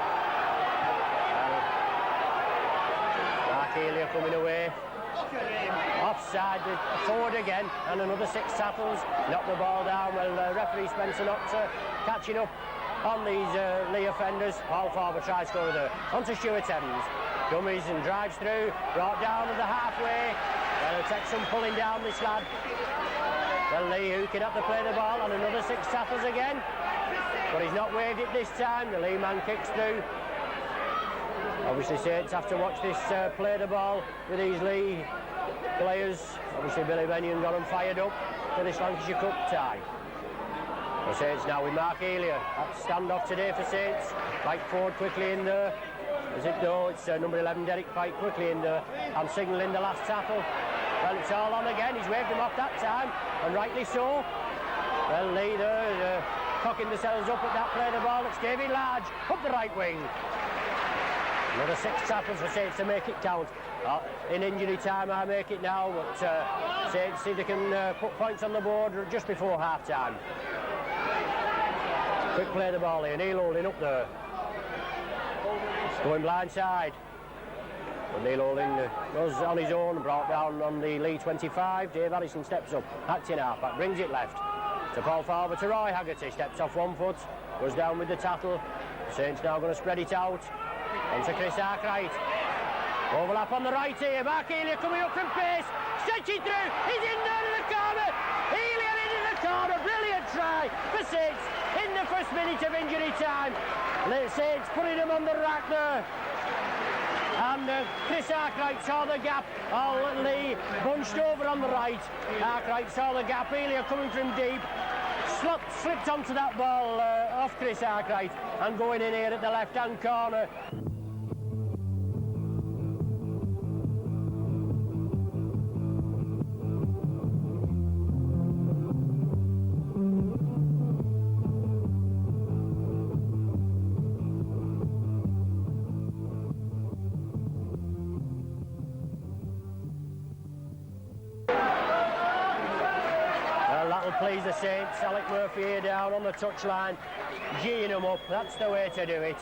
Mark Elia coming away. Offside, forward again, and another 6 tackles. Knocked the ball down. Well, referee Spencer not catching up on these Leigh offenders. Paul Farber tries to go there. Onto Stuart Evans. Dummies and drives through, brought down to the halfway. Well, it takes some pulling down, this lad. Well, Leigh hooking up to play the ball, and another 6 tackles again. But he's not waved it this time. The Leigh man kicks through. Obviously, Saints have to watch this play the ball with these Leigh players. Obviously, Billy Bennion got them fired up for this Lancashire Cup tie. The Saints now with Mark Elia. That's standoff today for Saints. Pike forward quickly in there. Is it though? It's number 11, Derek Pike, quickly in there and signalling the last tackle. Well, it's all on again. He's waved them off that time, and rightly so. Well, Leigh there, cocking themselves up at that play the ball. It's David Large up the right wing. Another 6 tackles for Saints to make it count. In injury time, I make it now, but Saints see they can put points on the board just before half-time. Quick play the ball here. Neil Holding up there. Going blindside. But Neil Holding goes on his own, brought down on the Leigh 25. Dave Harrison steps up, acting half-back, brings it left. To Paul Farber, to Roy Haggerty, steps off 1 foot, goes down with the tackle. Saints now going to spread it out. Onto Chris Arkwright. Overlap on the right here. Mark Elia coming up from pace. stretching through, he's in there in the corner, Healy into the corner, brilliant try for Saints in the first minute of injury time. Saints putting him on the rack there. And Chris Arkwright saw the gap. Leigh bunched over on the right. Arkwright saw the gap. Healy coming from deep. Slipped onto that ball off Chris Arkwright and going in here at the left-hand corner. Please the Saints. Alec Murphy here down on the touchline, geeing them up. That's the way to do it.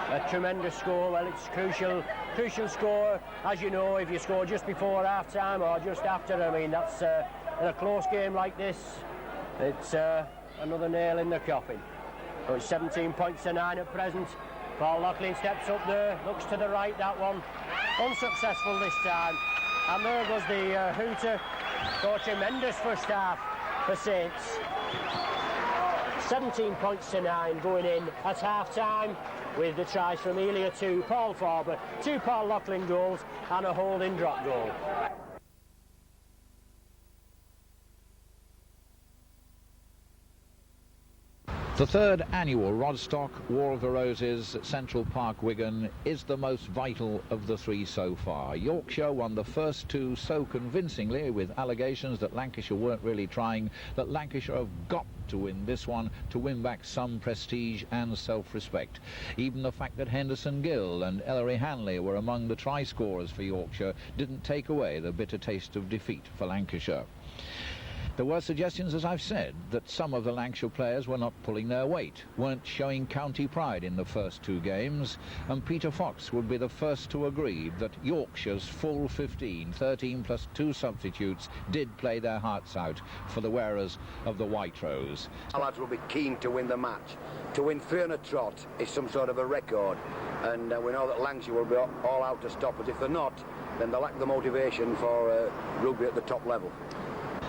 A tremendous score. Well, it's crucial score, as you know, if you score just before half-time or just after. I mean, that's in a close game like this, it's another nail in the coffin. So it's 17 points to 9 at present. Paul Loughlin steps up there, looks to the right, that one. Unsuccessful this time. And there goes the hooter. So tremendous first half for Saints. 17 points to 9 going in at half-time with the tries from Elia 2, Paul Farber, 2 Paul Loughlin goals and a holding drop goal. The third annual Rodstock War of the Roses at Central Park, Wigan, is the most vital of the three so far. Yorkshire won the first two so convincingly, with allegations that Lancashire weren't really trying, that Lancashire have got to win this one to win back some prestige and self-respect. Even the fact that Henderson Gill and Ellery Hanley were among the try scorers for Yorkshire didn't take away the bitter taste of defeat for Lancashire. There were suggestions, as I've said, that some of the Lancashire players were not pulling their weight, weren't showing county pride in the first two games, and Peter Fox would be the first to agree that Yorkshire's full 15, 13 plus 2 substitutes, did play their hearts out for the wearers of the White Rose. Our lads will be keen to win the match. To win 3 on a trot is some sort of a record, and we know that Lancashire will be all out to stop us. If they're not, then they lack the motivation for rugby at the top level.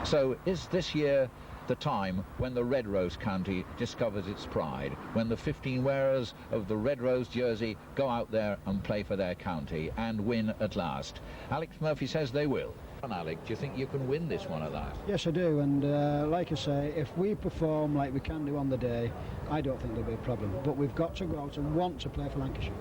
So is this year the time when the Red Rose county discovers its pride, when the 15 wearers of the Red Rose jersey go out there and play for their county and win at last? Alex Murphy says they will. And Alec, do you think you can win this one at last? Yes, I do, and like I say, if we perform like we can do on the day, I don't think there'll be a problem. But we've got to go out and want to play for Lancashire.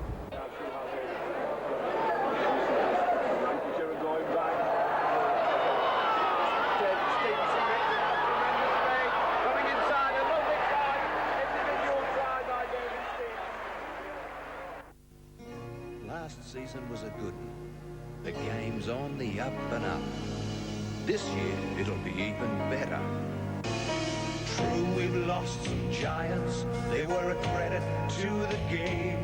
Last season was a good one. The game's on the up and up. This year it'll be even better. True, we've lost some giants. They were a credit to the game.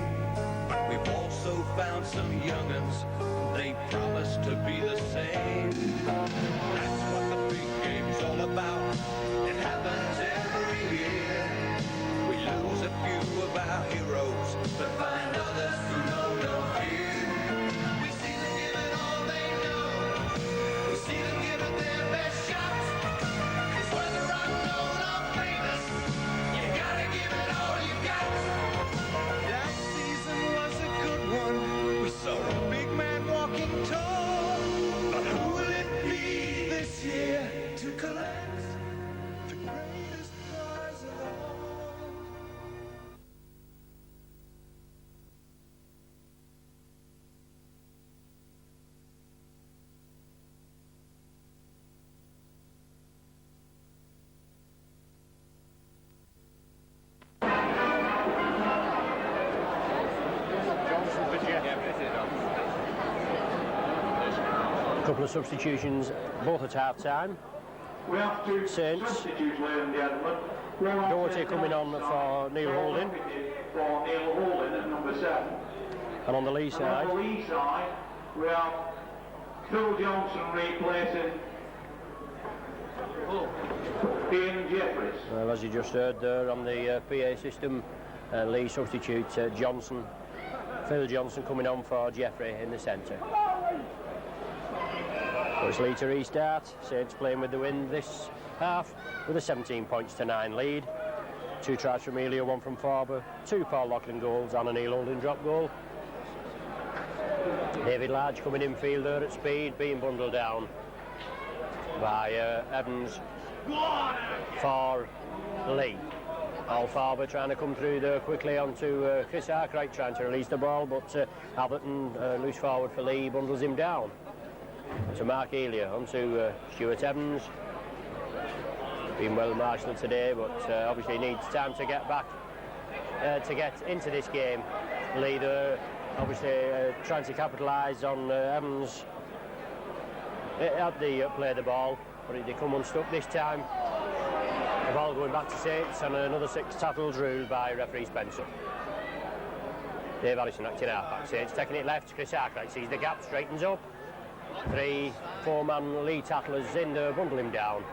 But we've also found some young'uns. They promise to be the same. That's what the big game's all about. It happens every year. We lose a few of our heroes, but find others who know no fear. We see them give it all they know. We see them give it their best shots. 'Cause whether unknown or famous, you gotta give it all you got. That season was a good one. We saw a big man walking tall. But who will it be this year to collect the greatest prize of all? A couple of substitutions, both at half-time. We have to Saints. substitute, ladies and gentlemen. Doherty coming on for Neil Holding. For Neil Holding at number 7. And on the Leigh side, And on the Leigh side, we have Phil Johnson replacing Ian Jeffries. well, as you just heard there on the PA system, Leigh substitute Johnson. Phil Johnson coming on for Jeffrey in the centre. So it's Leigh to restart. Saints playing with the wind this half with a 17 points to 9 lead. 2 tries from Elia, 1 from Farber, 2 Paul Loughlin goals and a Neil Holding drop goal. David Large coming in fielder at speed, being bundled down by Evans for Leigh. Al Farber trying to come through there quickly onto Chris Arkwright, trying to release the ball, but Alberton, loose forward for Leigh, bundles him down. To Mark Elia, onto Stuart Evans. Been well marshalled today, but obviously needs time to get back, to get into this game. Leigh there, obviously trying to capitalise on Evans. Had the play the ball, but they come unstuck this time. The ball going back to Saints, and another 6 tackles ruled by referee Spencer. Dave Harrison acting half-back. Saints taking it left. Chris Arkwright sees the gap, straightens up. 3 4-man Leigh tacklers in there, bundle him down.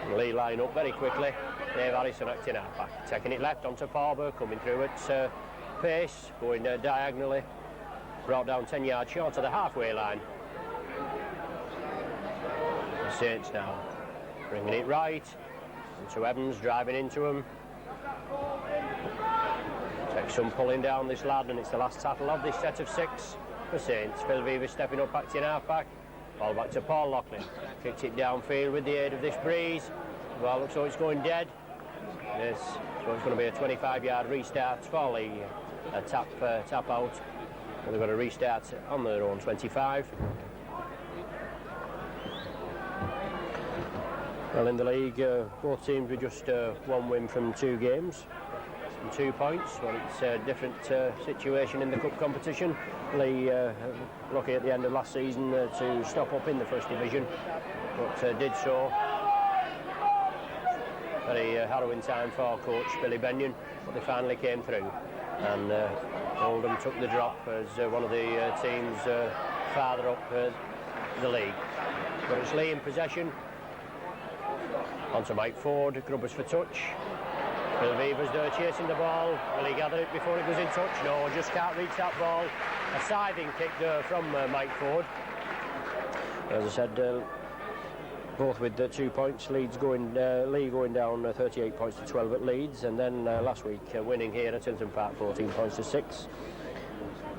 And Leigh line up very quickly. Dave Harrison acting half-back. Taking it left onto Farber, coming through at pace, going diagonally. Brought down 10 yards short of the halfway line. The Saints now bringing it right. Into Evans, driving into him. Takes some pulling down this lad, and it's the last tackle of this set of 6 for Saints. Phil Weaver stepping up, acting half-back. Ball back to Paul Loughlin. Kicked it downfield with the aid of this breeze. Well, looks like it's going dead. Yes, so it's going to be a 25-yard restart for Leigh. A tap out. And they've got a restart on their own 25. Well, in the league, both teams with just 1 win from 2 games and 2 points. Well, it's a different situation in the cup competition. Leigh lucky at the end of last season to stop up in the First Division, but did so. Very harrowing time for coach Billy Benyon, but they finally came through. And Oldham took the drop as one of the teams farther up the league. But it's Leigh in possession. Onto Mike Ford, Grubbers for touch. Phil Weaver's there chasing the ball. Will he gather it before it goes in touch? No, just can't reach that ball. A scything kick there from Mike Ford. As I said, both with 2 points, Leigh going down 38 points to 12 at Leeds, and then last week winning here at Tilton Park 14 points to 6,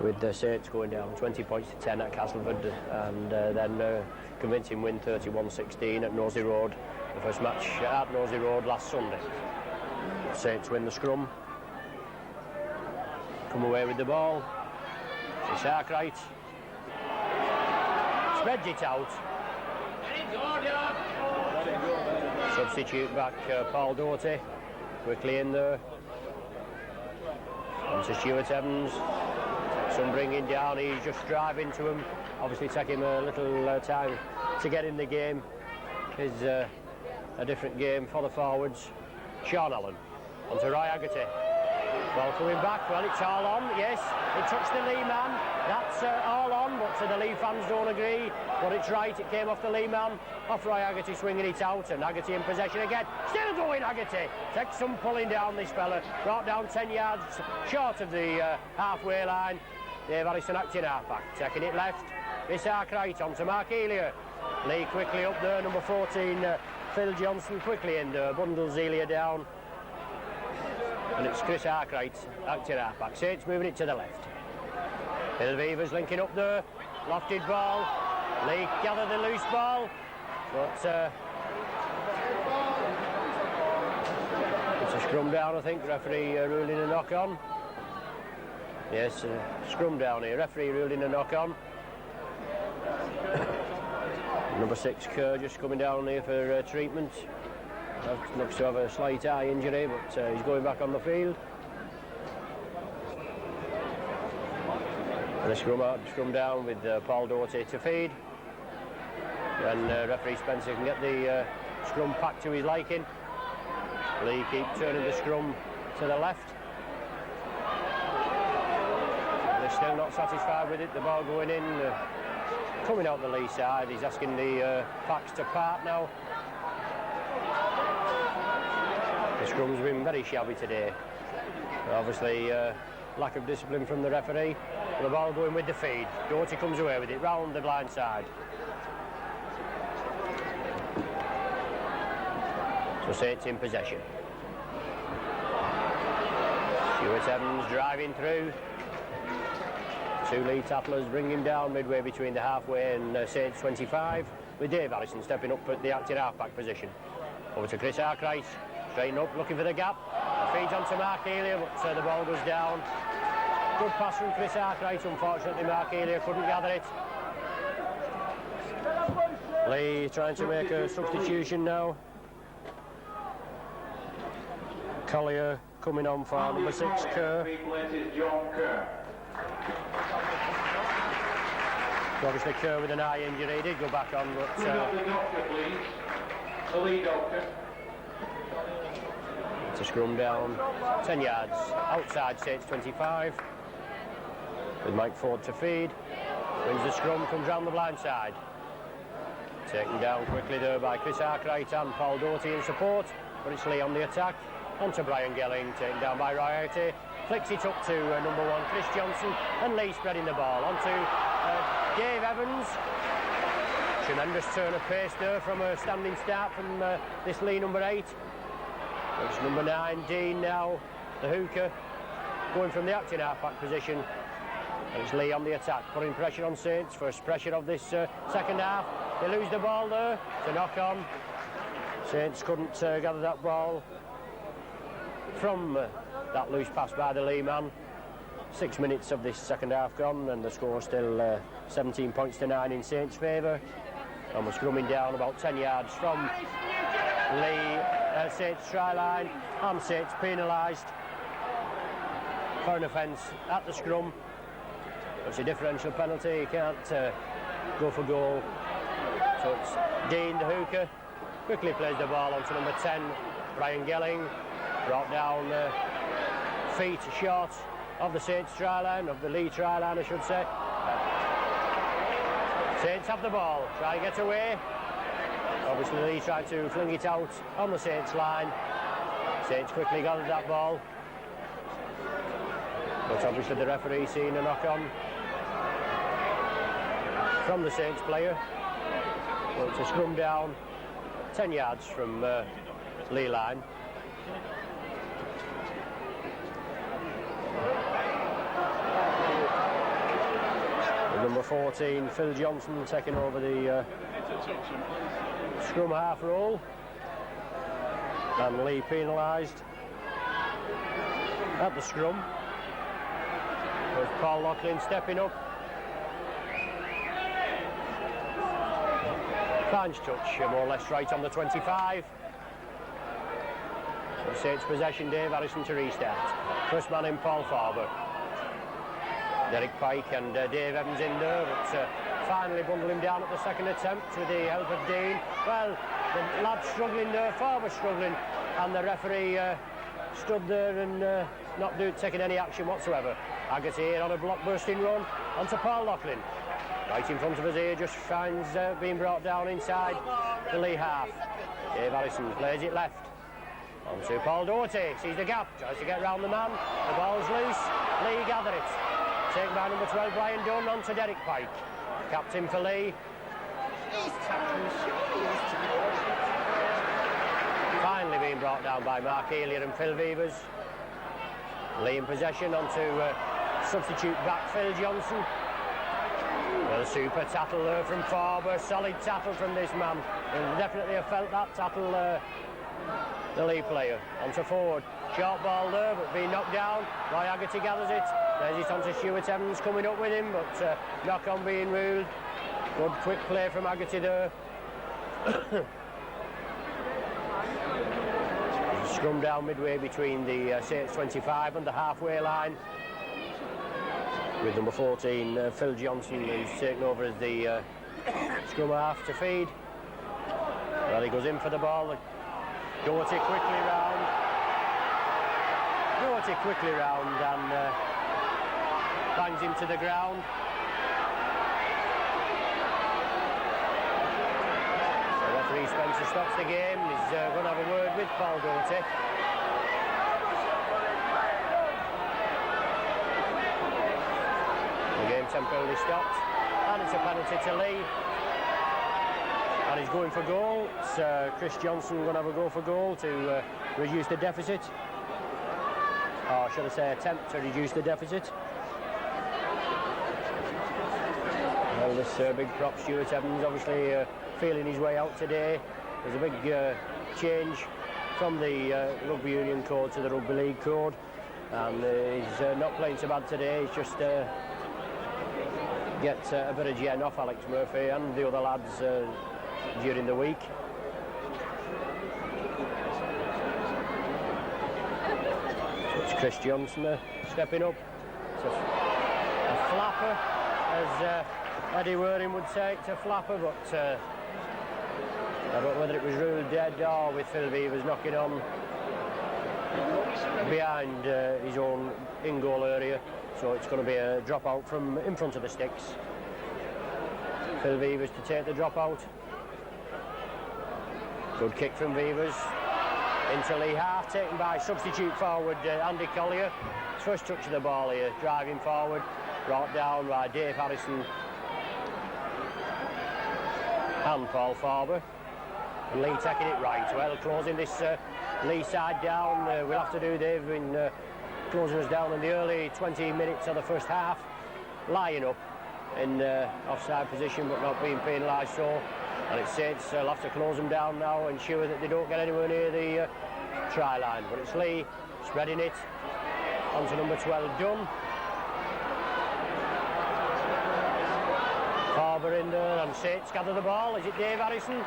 with the Saints going down 20 points to 10 at Castleford, and then convincing win 31-16 at Nosey Road, the first match at Nosey Road last Sunday. Saints win the scrum, come away with the ball. It's Arkwright, spreads it out. Substitute back Paul Doherty, quickly in there. Onto Stuart Evans. Some bringing down, he's just driving to him. Obviously taking a little time to get in the game. It's a different game for the forwards. Sean Allen onto Roy Haggerty. Ball coming back, well, it's all on, yes. It touched the Leigh man, that's all on, but the Leigh fans don't agree. But it's right, it came off the Leigh man, off Roy Haggerty swinging it out, and Haggerty in possession again. Still going Haggerty, takes some pulling down this fella, brought down 10 yards short of the halfway line. Dave Harrison acting half-back, taking it left. This Arkwright onto Mark Elia. Leigh quickly up there, number 14, Phil Johnson quickly in there, bundles Elia down. And it's Chris Arkwright acting half-back. Saints moving it to the left. Phil Weaver's linking up there, lofted ball. Leigh gather the loose ball, but it's a scrum down, I think. Referee ruling a knock-on. Yes, scrum down here. Referee ruling a knock-on. Number 6, Kerr, just coming down here for treatment. Looks to have a slight eye injury, but he's going back on the field. And a scrum down with Paul Doherty to feed. And referee Spencer can get the scrum packed to his liking. Leigh keep turning the scrum to the left. They're still not satisfied with it. The ball going in, coming out the Leigh side. He's asking the packs to part now. The scrum's been very shabby today. Obviously, lack of discipline from the referee. The ball going with the feed. Doherty comes away with it, round the blind side. Saints in possession. Stuart Evans driving through. Two Leigh tattlers bring him down midway between the halfway and Saints 25, with Dave Harrison stepping up at the active half-back position. Over to Chris Arkwright, straighten up, looking for the gap. Feeds on to Mark Elia, but the ball goes down. Good pass from Chris Arkwright, unfortunately Mark Elia couldn't gather it. Leigh trying to make a substitution now. Collier coming on for number 6, Kerr. Obviously Kerr with an eye injury, he did go back on, but... the doctor, please. The lead doctor. It's a scrum down 10 yards outside Saints 25, with Mike Ford to feed. Wins the scrum, comes round the blind side. Taken down quickly there by Chris Arkwright and Paul Doherty in support, but it's Leigh on the attack. On to Brian Gelling, taken down by Royalty. Flicks it up to number 1, Chris Johnson, and Leigh spreading the ball. On to Dave Evans. Tremendous turn of pace there from a standing start from this Leigh number 8. It's number 9, Dean now, the hooker, going from the acting half-back position. And it's Leigh on the attack, putting pressure on Saints. First pressure of this second half. They lose the ball there to knock on. Saints couldn't gather that ball from that loose pass by the Leigh man. 6 minutes of this second half gone, and the score still 17 points to 9 in Saints' favour. And we're scrumming down about 10 yards from Leigh Saints try line, and Saints penalised for an offence at the scrum. It's a differential penalty, you can't go for goal. So it's Dean, the hooker, quickly plays the ball onto number 10, Brian Gelling, brought down feet short of the Saints try line, of the Leigh try line I should say. Saints have the ball, try and get away. Obviously Leigh tried to fling it out on the Saints line. Saints quickly gathered that ball, but obviously the referee seen a knock-on from the Saints player. Well, it's a scrum down 10 yards from Leigh line. With number 14, Phil Johnson, taking over the scrum half roll, and Leigh penalised at the scrum. There's Paul Loughlin stepping up. Finds touch, more or less right on the 25. So Saints possession, Dave Harrison to restart. First man in, Paul Farber. Derek Pike and Dave Evans in there, but finally bundle him down at the second attempt with the help of Dean. Well, the lad's struggling there, Farber struggling, and the referee stood there and not taking any action whatsoever. Haggerty here on a block-bursting run, onto Paul Loughlin. Right in front of us here, just finds being brought down inside the Leigh half. Dave Harrison plays it left. On to Paul Doherty, sees the gap, tries to get round the man. The ball's loose, Leigh gather it. Taken by number 12, Brian Dunn, on to Derek Pike. Captain for Leigh. Finally being brought down by Mark Elia and Phil Vevers. Leigh in possession, on to substitute back Phil Johnson. Well, a super tackle there from Farber, solid tackle from this man. And definitely have felt that tackle, the Leigh player. On to Ford, short ball there, but being knocked down. Roy Haggerty gathers it. There's it on to Stuart Evans coming up with him, but knock on being ruled. Good quick play from Haggerty there. Scrum down midway between the Saints 25 and the halfway line, with number 14 Phil Johnson, who's taken over as the scrum half to feed. Well, he goes in for the ball. Doherty quickly round and bangs him to the ground. So referee Spencer stops the game. He's going to have a word with Paul Doherty. The game temporarily stopped, and it's a penalty to Leigh. And he's going for goal. It's Chris Johnson going to have a go for goal to reduce the deficit. Or should I say attempt to reduce the deficit. Well, this big prop Stuart Evans obviously feeling his way out today. There's a big change from the Rugby Union code to the Rugby League code. And he's not playing so bad today. He's just get a bit of gen off Alex Murphy and the other lads during the week. So it's Chris Johnson stepping up. It's a flapper, as Eddie Waring would say. It's a flapper, but I don't know whether it was ruled dead or with Phil Beavers knocking on behind his own in-goal area. So it's going to be a drop out from in front of the sticks. Phil Beavers to take the drop out. Good kick from Beavers into Leigh half, taken by substitute forward Andy Collier. His first touch of the ball here, driving forward, brought down by Dave Harrison and Paul Farber. And Leigh taking it right, well, closing this Leigh side down. We'll have to do, they've been closing us down in the early 20 minutes of the first half, lying up in offside position but not being penalised, so, and it's Saints will have to close them down now, ensure that they don't get anywhere near the try line. But it's Leigh spreading it onto number 12, Dunn. Farber in there, and Saints gather the ball. Is it Dave Harrison?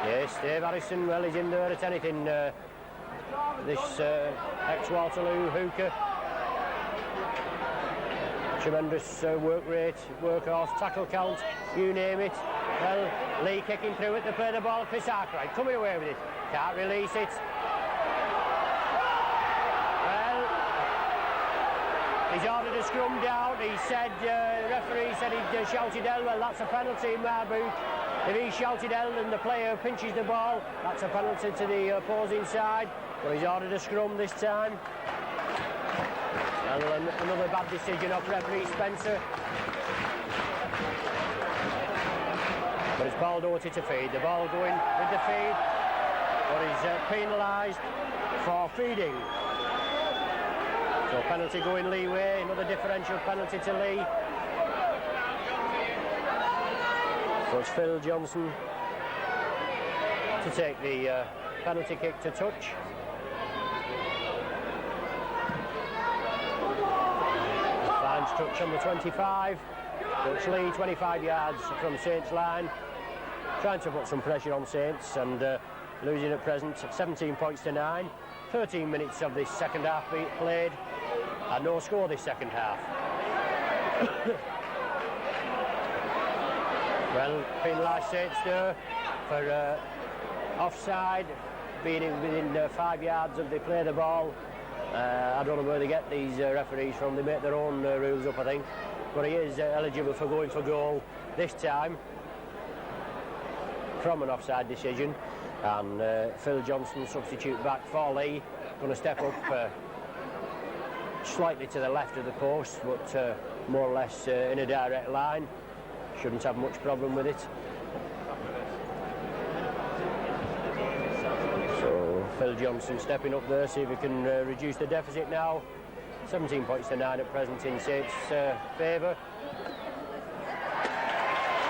Yes, Dave Harrison, well, he's in there at anything. This ex-Waterloo hooker. Tremendous work rate, workhorse, tackle count, you name it. Well, Leigh kicking through it to play the ball. Chris Arkwright coming away with it. Can't release it. Well, he's ordered a scrum down. He said, referee said he'd shouted L. Well, that's a penalty in my book. If he shouted L and the player pinches the ball, that's a penalty to the opposing side. But he's ordered a scrum this time. Well, another bad decision of referee Spencer. But it's ball Doherty to feed. The ball going with the feed. But he's penalised for feeding. So penalty going Leigh way. Another differential penalty to Leigh. So it's Phil Johnson to take the penalty kick to touch. Fines touch on the 25. So it's Leigh 25 yards from Saints line. Trying to put some pressure on Saints and losing at present 17 points to 9. 13 minutes of this second half played and no score this second half. Well, penalised Saints there for offside, being within 5 yards of they play the ball. I don't know where they get these referees from. They make their own rules up, I think. But he is eligible for going for goal this time from an offside decision. And Phil Johnson, substitute back for Leigh, going to step up slightly to the left of the post, but more or less in a direct line. Shouldn't have much problem with it. So Phil Johnson stepping up there, see if he can reduce the deficit now. 17 points to 9 at present in Saints' favour.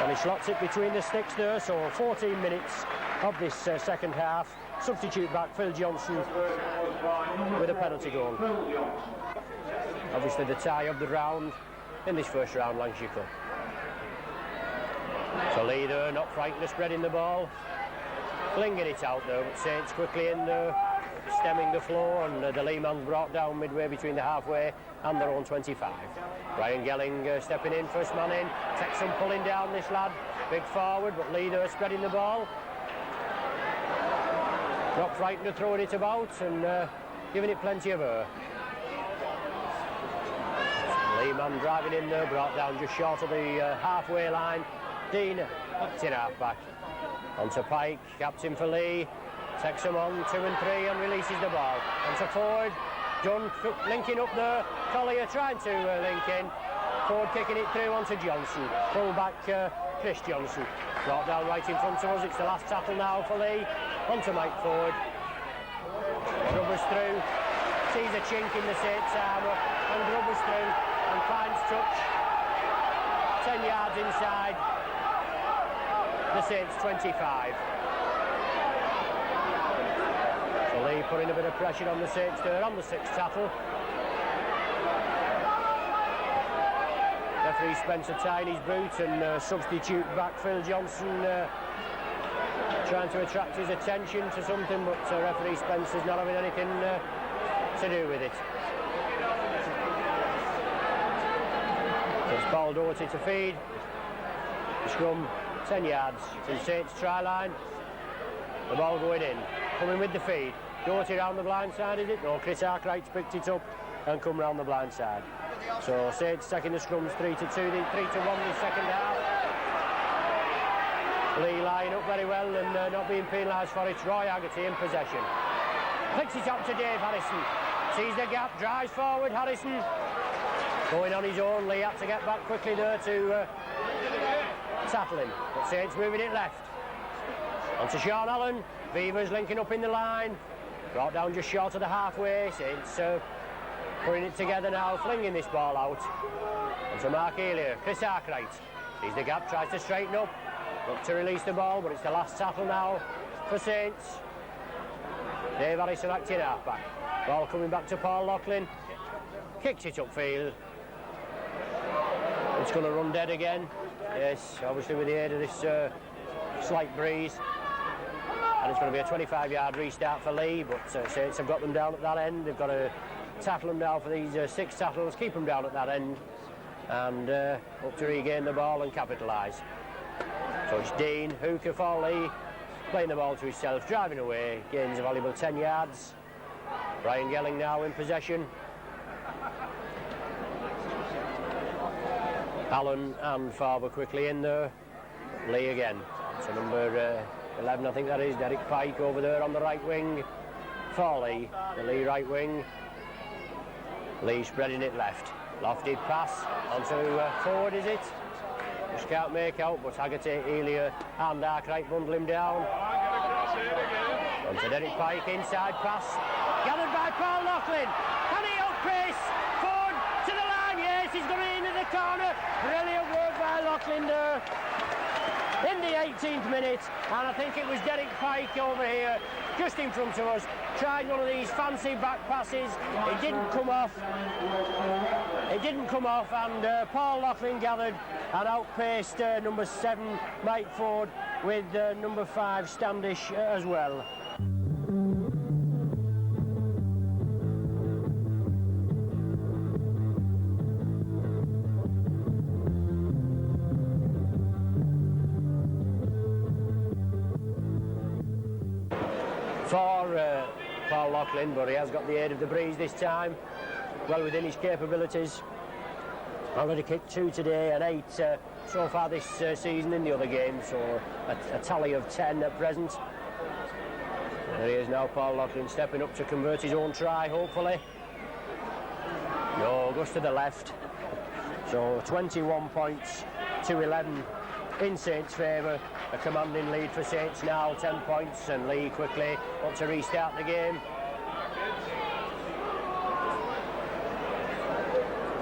And he slots it between the sticks there, so 14 minutes of this second half. Substitute back Phil Johnson with a penalty goal. Obviously the tie of the round in this first round Lancashire Cup. So Leigh there, not frightened of spreading the ball. Flinging it out there, but Saints quickly in there, stemming the flow, and the Leigh man's brought down midway between the halfway and their own 25. Brian Gelling stepping in, first man in. Texan pulling down this lad, big forward, but Leigh there spreading the ball. Not frightened of throwing it about and giving it plenty of air. Leigh man driving in there, brought down just short of the halfway line. Dean, acting half-back. Onto Pike, captain for Leigh. Takes him on, 2 and 3, and releases the ball. Onto Ford, Dunn linking up there. Collier trying to link in. Ford kicking it through onto Johnson. Full back Chris Johnson. Brought down right in front of us. It's the last tackle now for Leigh. On to Mike Ford. Grubbers through. Sees a chink in the Saints' armour and grubbers through and finds touch. 10 yards inside the Saints' 25. So Leigh putting a bit of pressure on the Saints there on the 6th tackle. Referee Spencer tying his boot and substitute back Phil Johnson trying to attract his attention to something, but referee Spencer's not having anything to do with it. So it's Paul Doherty to feed. The scrum 10 yards from Saints try line. The ball going in. Coming with the feed. Doherty round the blind side, is it? No, Chris Arkwright's picked it up and come round the blind side. So Saints taking the scrums 3-2, 3-1 the second half. Leigh lining up very well and not being penalised for it. Roy Haggerty in possession. Flicks it up to Dave Harrison. Sees the gap, drives forward. Harrison going on his own. Leigh had to get back quickly there to tackle him. But Saints moving it left. On to Sean Allen. Beavers linking up in the line. Brought down just short of the halfway. Saints putting it together now, flinging this ball out. On to Mark Elia. Chris Arkwright. Sees the gap, tries to straighten up. Look to release the ball, but it's the last tackle now for Saints. Dave Harrison acting half-back. Ball coming back to Paul Loughlin. Kicks it upfield. It's going to run dead again. Yes, obviously with the aid of this slight breeze. And it's going to be a 25-yard restart for Leigh, but Saints have got them down at that end. They've got to tackle them down for these 6 tackles, keep them down at that end, and up to regain the ball and capitalise. So it's Dean, hooker for Leigh, playing the ball to himself, driving away, gains a valuable 10 yards. Brian Gelling now in possession. Allen and Farber quickly in there. Leigh again. So number 11, I think that is, Derek Pike over there on the right wing for Leigh, the Leigh right wing. Leigh spreading it left. Lofted pass onto forward, is it? Just can't make out, but Haggerty, Elia and Arkwright bundle him down. Onto Derek Pike, inside pass. Gathered by Paul Loughlin. Can he outpace? Forward to the line, yes, he's got it into the corner. Brilliant work by Loughlin there. In the 18th minute, and I think it was Derek Pike over here, just in front of us, tried one of these fancy back passes. It didn't come off. It didn't come off, and Paul Loughlin gathered and outpaced number 7, Mike Ford, with number 5, Standish, as well. For Paul Loughlin, but he has got the aid of the breeze this time, well within his capabilities. Already kicked 2 today and 8 so far this season in the other games, so a tally of 10 at present. There he is now, Paul Loughlin, stepping up to convert his own try, hopefully. No, goes to the left. So 21 points to 11 in Saints' favour. A commanding lead for Saints now, 10 points, and Leigh quickly up to restart the game.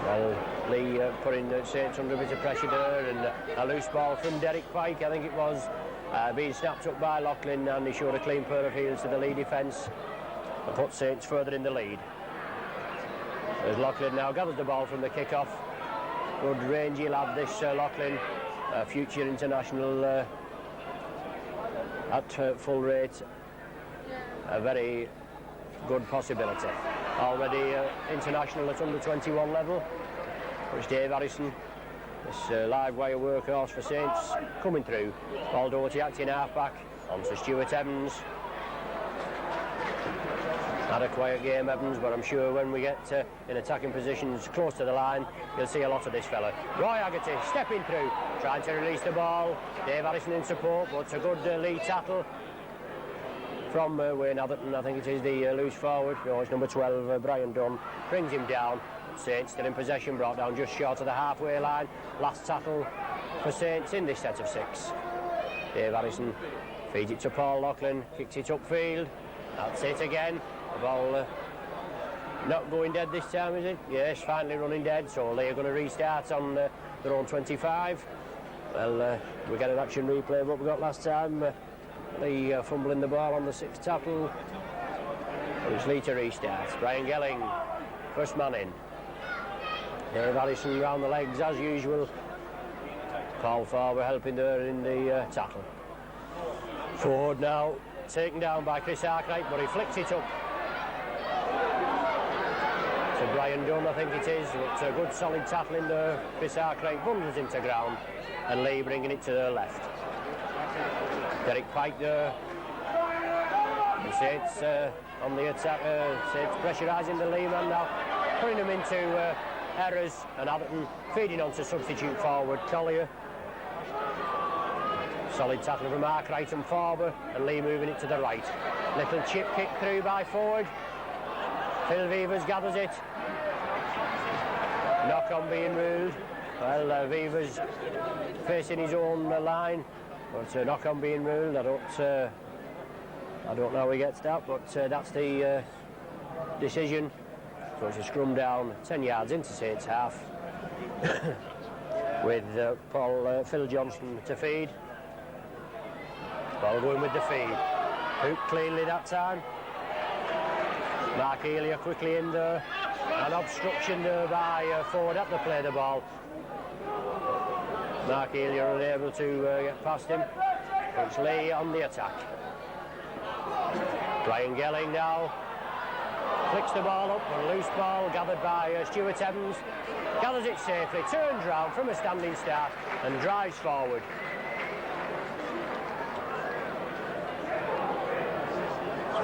Well, Leigh putting the Saints under a bit of pressure there, and a loose ball from Derek Pike, I think it was, being snapped up by Loughlin, and he showed a clean pair of heels to the Leigh defence and put Saints further in the lead. As Loughlin now gathers the ball from the kick-off. Good rangy lad, this Loughlin, future international at full rate. A very good possibility. Already international at under 21 level. It's Dave Harrison, this live wire workhorse for Saints, coming through. Paul Doherty acting half-back, on to Stuart Evans. Had a quiet game, Evans, but I'm sure when we get in attacking positions close to the line, you'll see a lot of this fella. Roy Haggerty stepping through, trying to release the ball. Dave Harrison in support, but it's a good Leigh tackle from Wayne Atherton. I think it is the loose forward. No, it's number 12, Brian Dunn, brings him down. Saints still in possession, brought down just short of the halfway line. Last tackle for Saints in this set of 6. Dave Harrison feeds it to Paul Loughlin, kicks it upfield. That's it again. The ball not going dead this time, is it? Yes, finally running dead, so they're going to restart on their own 25. Well, we get an action replay of what we got last time. Leigh fumbling the ball on the 6th tackle. It's Leigh to restart. Brian Gelling, first man in. Dave Harrison round the legs as usual. Paul Farber helping there in the tackle. Forward now, taken down by Chris Arkwright, but he flicks it up to Brian Dunn, I think it is. It's a good solid tackle in there. Chris Arkwright bundles into ground, and Leigh bringing it to their left. Derek Pike there. You see it's on the attack. It's pressurising the Leigh man now, putting them into errors, and Atherton feeding on to substitute forward Collier. Solid tackle from Arkwright and Farber, and Leigh moving it to the right. Little chip kick through by forward. Phil Vivers gathers it. Knock on being ruled. Well, Vivers facing his own line, but knock on being ruled. I don't know how he gets that, but that's the decision. So it's a scrum down 10 yards into Saints half with Phil Johnson to feed. Ball going with the feed. Hooked cleanly that time. Mark Elia quickly in there. An obstruction there by forward at the play the ball. Mark Elia unable to get past him. It's Leigh on the attack. Brian Gelling now. Flicks the ball up, a loose ball gathered by Stuart Evans. Gathers it safely, turns round from a standing start and drives forward.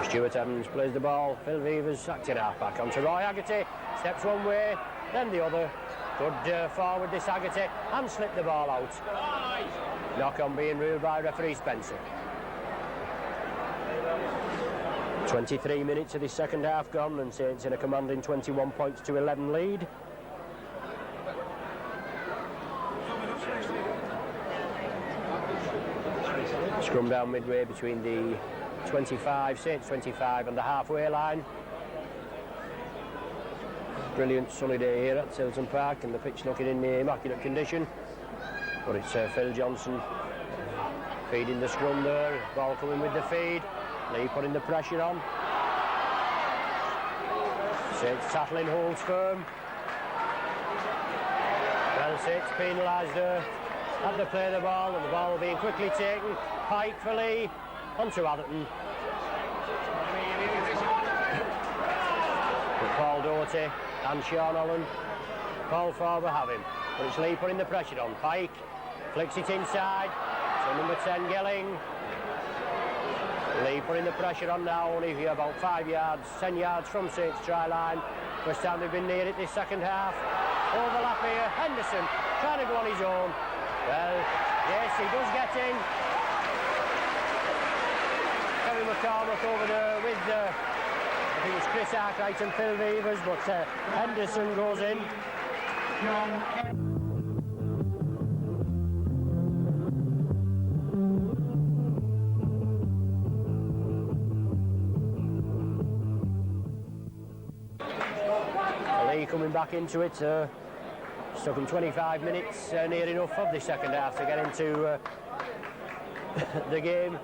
Stuart Evans plays the ball. Phil Vivers acting half-back onto Roy Haggerty. Steps one way, then the other. Good forward this Haggerty, and slipped the ball out. Knock on being ruled by referee Spencer. 23 minutes of this second half gone, and Saints in a commanding 21 points to 11 lead. Scrum down midway between the 25, Saints 25 and the halfway line. Brilliant sunny day here at Silton Park, and the pitch looking in the immaculate condition. But it's Phil Johnson feeding the scrum there, ball coming with the feed. Leigh putting the pressure on. Saints tackling holds firm. Well, Saints penalised there. Had to play the ball, and the ball being quickly taken. Pike for Leigh. Onto Atherton. But Paul Doherty and Sean Holland. Paul Farber have him. But it's Leigh putting the pressure on. Pike flicks it inside. So number 10 Gelling. Leigh putting the pressure on now, only about 5 yards, 10 yards from Saints try line. First time they've been near it this second half. Overlap here. Henderson trying to go on his own. Well, yes, he does get in. McCormack over there with I think it's Chris Arkwright and Phil Vivers, but Henderson goes in. Leigh coming back into it. Stuck him 25 minutes, near enough of the second half to get into the game.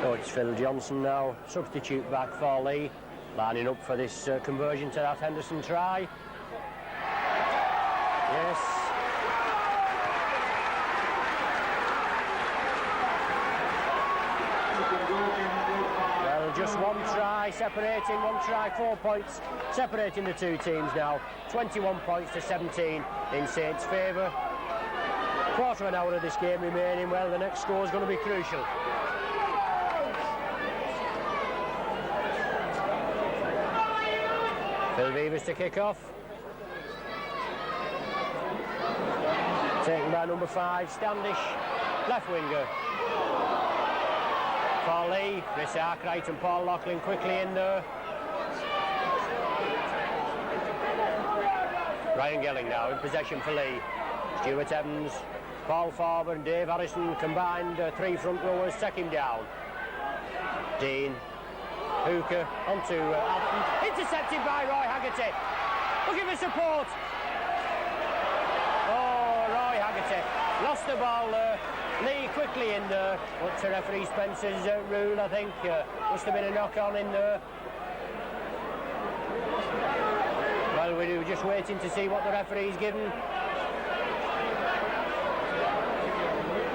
So it's Phil Johnson now, substitute back for Leigh, lining up for this conversion to that Henderson try. Yes. Well, just one try separating, 4 points separating the two teams now. 21 points to 17 in Saints' favour. Quarter of an hour of this game remaining. Well, the next score is going to be crucial. Phil Vivers to kick off. Taken by number 5, Standish, left winger. For Leigh, Chris Arkwright and Paul Loughlin quickly in there. Ryan Gelling now in possession for Leigh. Stuart Evans, Paul Farber and Dave Harrison combined, 3 front rowers, take him down. Dean, Hooker onto Atherton, intercepted by Roy Haggerty. Looking for support. Oh, Roy Haggerty lost the ball there. Leigh quickly in there, but to referee Spencer's rule, I think. Must have been a knock-on in there. Well, we were just waiting to see what the referee's given.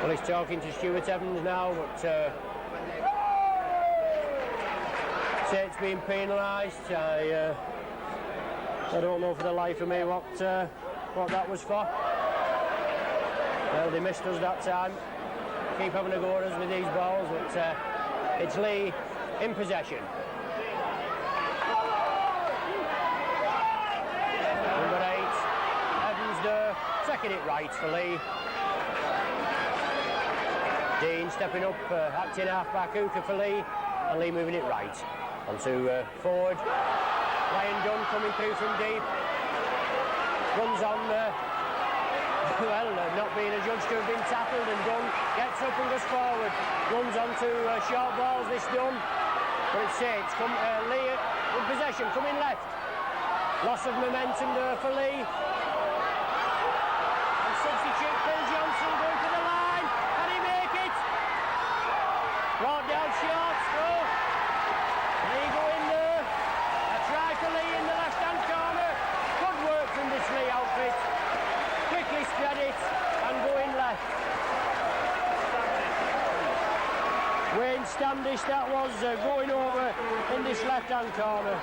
Well, he's talking to Stuart Evans now, but say it's been penalised. I don't know for the life of me what that was for. Well, they missed us that time. Keep having a go at us with these balls, but it's Leigh in possession. Number 8, Evans there, taking it right for Leigh. Dean stepping up, acting half-back, Hooker for Leigh, and Leigh moving it right. Onto forward. Ryan Dunn coming through from deep. Runs on, well, not being adjudged to have been tackled, and Dunn gets up and goes forward. Runs onto short balls, this Dunn. But it's Leigh in possession, coming left. Loss of momentum there for Leigh. And substitute Phil Johnson going to the line. Can he make it? Brought down short. Oh. Leigh go in there. A try for Leigh in the left-hand corner. Good work from this Leigh outfit. Quickly spread it and go in left. Wayne Standish that was going over in this left-hand corner.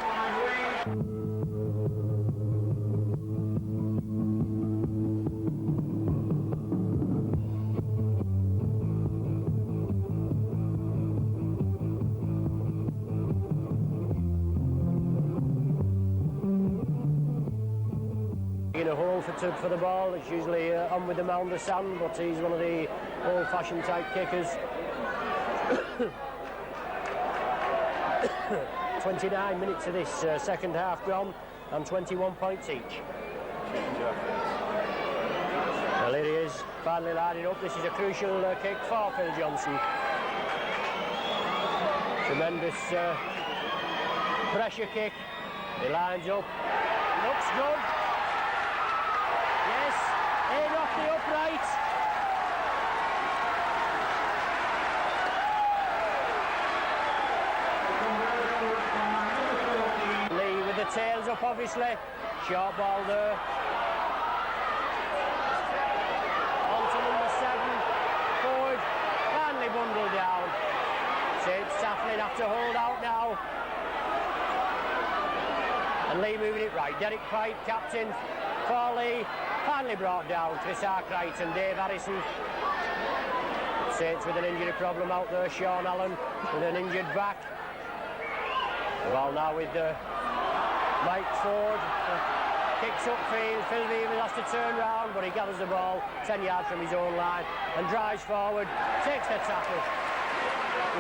In a hole for the ball, it's usually on with the mound of sand, but he's one of the old-fashioned type kickers. 29 minutes of this second half gone, and 21 points each. Well, here he is, finally lining up. This is a crucial kick for Phil Johnson. Tremendous pressure kick. He lines up. Looks good. Yes, in off the upright. Leigh with the tails up, obviously. Short ball there. On to number 7. Forward. Finally bundled down. St. Tafflin have to hold out now. And Leigh moving it right. Derek Pipe, captain for Leigh. Finally brought down. Chris Arkwright and Dave Harrison. Saints with an injury problem out there. Sean Allen with an injured back. The ball now with Mike Ford. Kicks upfield. Phil Beaver has to turn round, but he gathers the ball 10 yards from his own line and drives forward. Takes the tackle.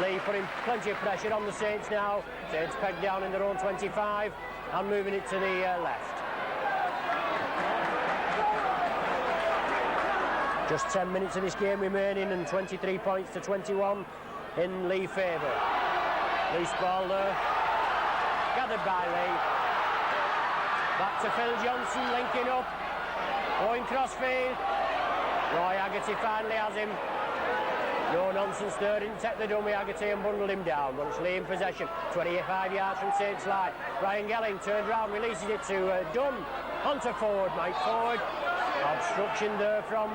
Leigh putting plenty of pressure on the Saints now. Saints pegged down in their own 25 and moving it to the left. Just 10 minutes of this game remaining and 23 points to 21 in Leigh favour. Loose ball there. Gathered by Leigh. Back to Phil Johnson, linking up. Going crossfield. Roy Haggerty finally has him. No nonsense there, didn't take the dummy Haggerty and bundled him down. But it's Leigh in possession, 25 yards from Saints line. Ryan Gelling turned round, releases it to Dunn. Onto forward, Mike Ford. Obstruction there from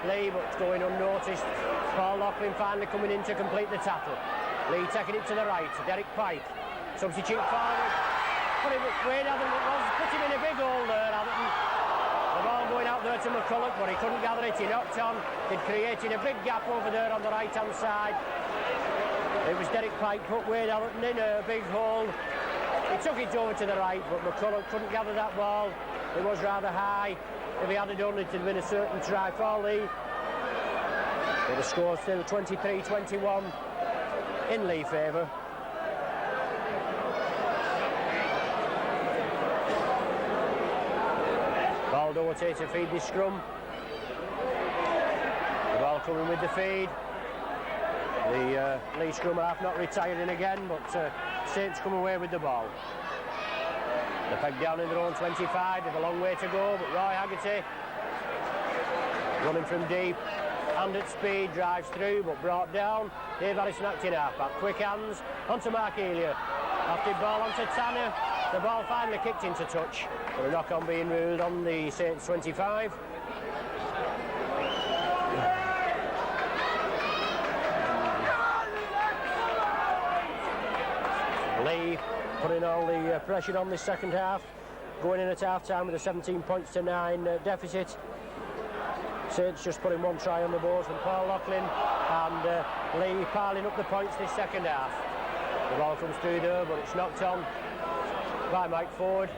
Leigh, but it's going unnoticed. Paul Loughlin finally coming in to complete the tackle. Leigh taking it to the right, Derek Pike. Substitute forward. Put him Wayne Atherton put him in a big hole there, Atherton. The ball going out there to McCulloch, but he couldn't gather it. He knocked on. It created a big gap over there on the right-hand side. It was Derek Pike put Wayne Atherton in a big hole. He took it over to the right, but McCulloch couldn't gather that ball. It was rather high. If he had done it, it'd been a certain try for Leigh. But the score still 23-21 in Leigh favour. Ball Doherty to feed this scrum. The ball coming with the feed. The Leigh scrum half not retiring again, but Saints come away with the ball. They're pegged down in their own 25, they've a long way to go, but Roy Haggerty running from deep and at speed, drives through but brought down. Dave Harrison acting half-back, quick hands onto Mark Elia. After ball onto Tanner, the ball finally kicked into touch, but a knock-on being ruled on the Saints 25. Leigh putting all the pressure on this second half, going in at half-time with a 17 points to 9 deficit. Saints just putting one try on the board from Paul Loughlin, and Leigh piling up the points this second half. The ball comes through there, but it's knocked on by Mike Ford.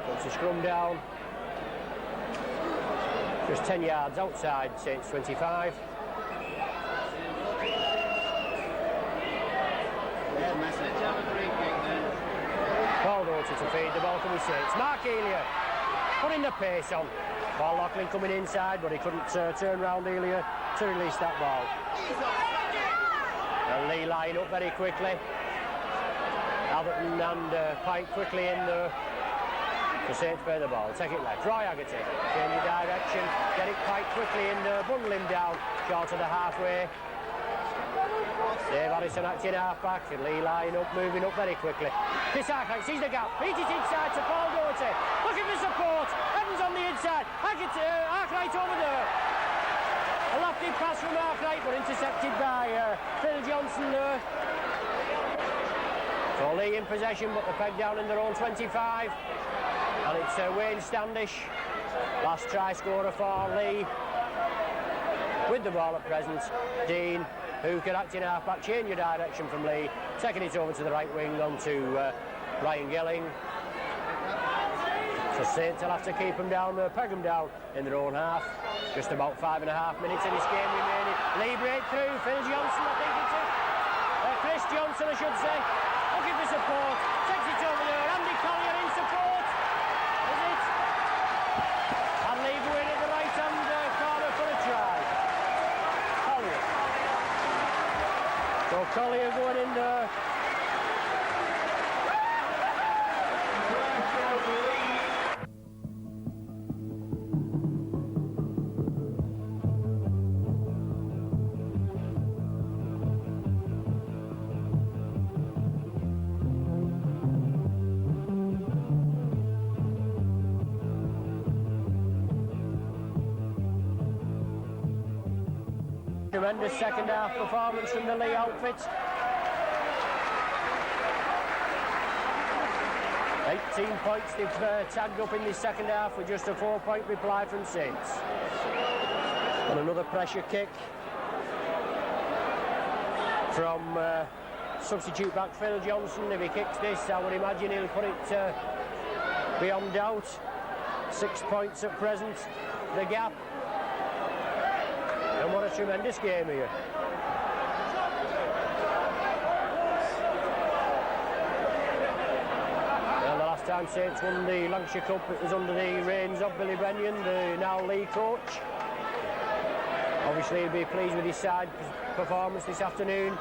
Puts a scrum down. Just 10 yards outside Saints 25. Paul Doherty to feed, the ball coming Saints. Mark Elia putting the pace on. Paul Loughlin coming inside, but he couldn't turn round Elia to release that ball. And Leigh lining up very quickly. Atherton and Pike quickly in there. The Saints play the ball, take it left. Roy Haggerty, change your direction, get it Pike quickly in there, bundle him down, short of the halfway. Dave Harrison acting half-back, and Leigh lining up, moving up very quickly. Chris Arkwright sees the gap, feeds it inside to Paul Doherty, looking for support, Evans on the inside, Arkwright over there. A lofty pass from Arkwright, but intercepted by Phil Johnson there. So Leigh in possession, but they're pegged down in their own 25. And it's Wayne Standish, last try scorer for Leigh. With the ball at present, Dean, who can act in half-back, change your direction from Leigh, taking it over to the right wing onto Ryan Gelling. So Saints will have to keep them down, peg them down in their own half. Just about 5.5 minutes in this game remaining. Leigh breakthrough, Phil Johnson, I think it's it. Chris Johnson, I should say, looking for support, takes it over there, Andy Collier in support. Is it? And Leigh going at the right-hand corner for a try. Collier. So Collier going in there. Tremendous second half performance from the Leigh outfit. 18 points they've tagged up in this second half with just a 4-point reply from Saints. And another pressure kick from substitute back Phil Johnson. If he kicks this, I would imagine he'll put it beyond doubt. 6 points at present, the gap. And what a tremendous game here. Well, the last time Saints won the Lancashire Cup, it was under the reins of Billy Brennan, the now Leigh coach. Obviously he'll be pleased with his side performance this afternoon.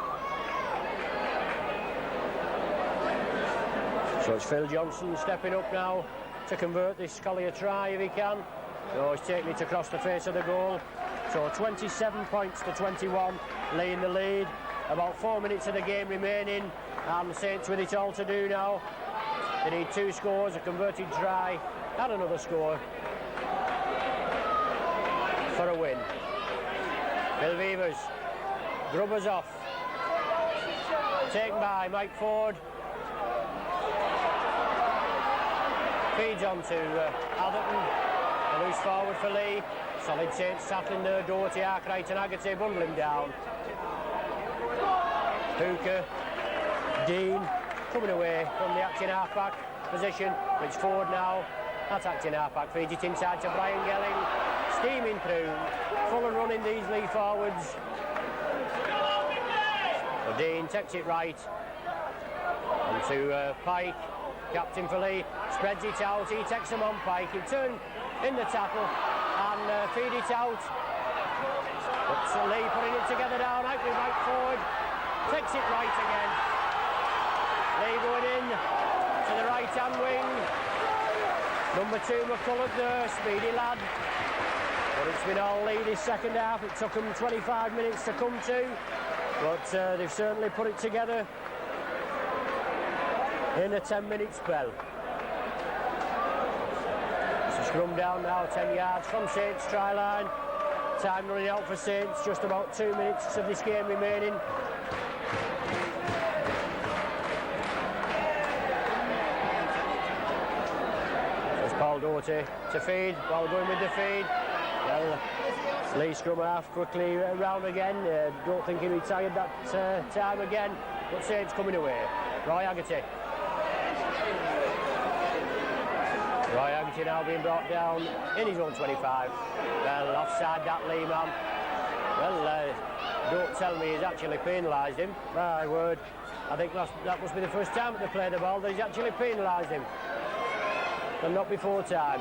So it's Phil Johnson stepping up now to convert this Collier try if he can. So he's taking it across the face of the goal. So 27 points to 21, Leigh in the lead. About 4 minutes of the game remaining, and the Saints with it all to do now. They need 2 scores, a converted try, and another score for a win. Bill Beavers, Grubbers off. Taken by Mike Ford. Feeds on to Atherton. A loose forward for Leigh. Solid Saints tackling there, Doherty, Arkwright and Haggerty bundle him down. Hooker, Dean, coming away from the acting half-back position. It's Ford now, that's acting half-back, feeds it inside to Brian Gelling. Steaming through, full and running these Leigh forwards. So Dean takes it right. Onto Pike, captain for Leigh, spreads it out, he takes him on Pike. He in the tackle and feed it out. But Leigh putting it together down, out with right forward, takes it right again. Leigh going in to the right-hand wing. Number 2 McCulloch there, speedy lad. But it's been all Leigh this second half. It took them 25 minutes to come to, but they've certainly put it together in a 10-minute spell. It's a scrum down now, 10 yards from Saints' try line. Time running out for Saints, just about 2 minutes of this game remaining. There's Paul Doherty to feed, while going with the feed. Well, Leigh scrum half quickly round again. Don't think he retired that time again, but Saints coming away. Roy Haggerty. Roy Haggerty now being brought down in his own 25. Well, offside that Leigh man. Well, don't tell me he's actually penalised him. My word, I think that must be the first time that they played the ball that he's actually penalised him. And not before time.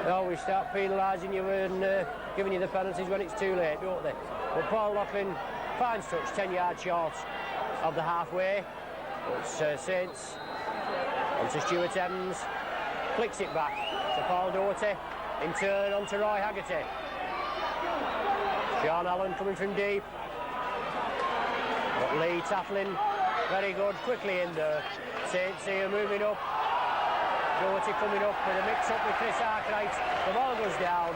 They always start penalising you and giving you the penalties when it's too late, don't they? But Paul Loughlin, fine touch, 10 yards short of the halfway. It's Saints onto Stuart Evans, flicks it back to Paul Doherty, in turn onto Roy Haggerty. Sean Allen coming from deep. But Leigh tackling, very good, quickly in there. Saints here moving up. Doherty coming up with a mix-up with Chris Arkwright. The ball goes down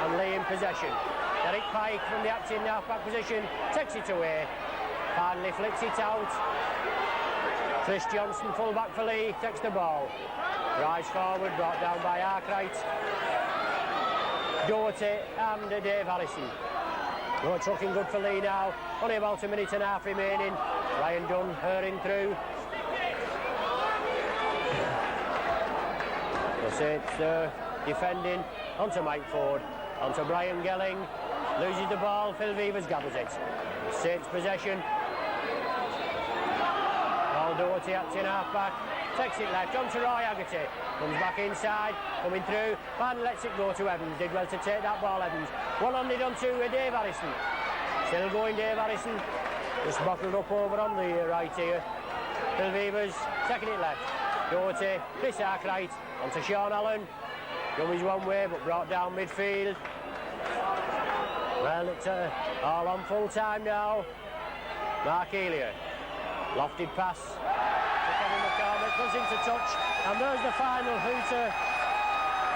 and Leigh in possession. Derek Pike from the acting half-back position takes it away. Finally flicks it out. Chris Johnson, full-back for Leigh, takes the ball. Drives forward, brought down by Arkwright. Doherty and Dave Harrison. No, it's looking good for Leigh now. Only about a minute and a half remaining. Ryan Dunn hurrying through. The Saints defending onto Mike Ford, onto Brian Gelling. Loses the ball, Phil Vivers gathers it. Saints possession. Paul Doherty acting half-back. Takes it left onto Roy Haggerty. Comes back inside, coming through, and lets it go to Evans. Did well to take that ball, Evans. One-handed onto Dave Harrison. Still going, Dave Harrison. Just bottled up over on the right here. Phil Vivers taking it left. Doherty, Chris Arkwright, onto Sean Allen. Dummies one way, but brought down midfield. Well, it's all on full time now. Mark Elia. Lofted pass. Goes into touch, and there's the final hooter.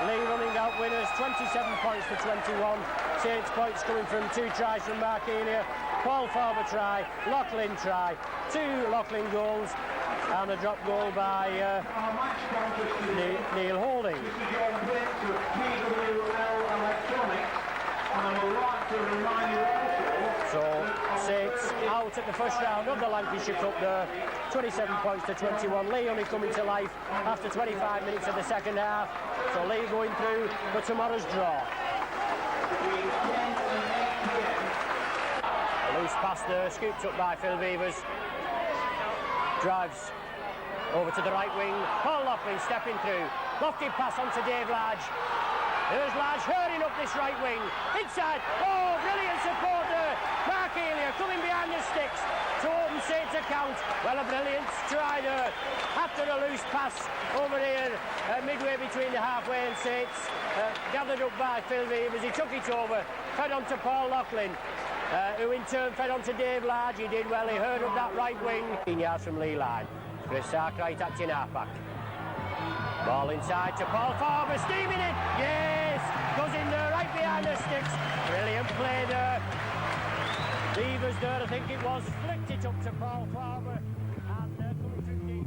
Leigh running out winners, 27 points to 21. Saints points coming from 2 tries from Mark Elia, Paul Farber try, Loughlin try, 2 Loughlin goals, and a drop goal by Neil Holding. This is your link to PWL Electronics, and I would like to remind you also. So Saints out at the first round of the Lancashire Cup there, 27 points to 21. Leigh only coming to life after 25 minutes of the second half. So Leigh going through for tomorrow's draw. A loose pass there, scooped up by Phil Vivers. Drives over to the right wing. Paul Loughlin stepping through. Lofted pass onto Dave Large. There's Large hurrying up this right wing. Inside. Oh, brilliant support there. Mark Elia coming behind the sticks to open Saints' account. Well, a brilliant try there. After a loose pass over here, midway between the halfway and Saints. Gathered up by Phil Vivers. He took it over. Fed on to Paul Loughlin. Who in turn fed on to Dave Large. He did well. He hurried up that right wing. 15 yards from Leigh line. Chris Arkwright acting halfback. Ball inside to Paul Farber, steaming it. Yes! Goes in there right behind the sticks. Brilliant play there. Vivers there, I think it was. Flicked it up to Paul Farber. And coming through deep.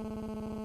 Thank you.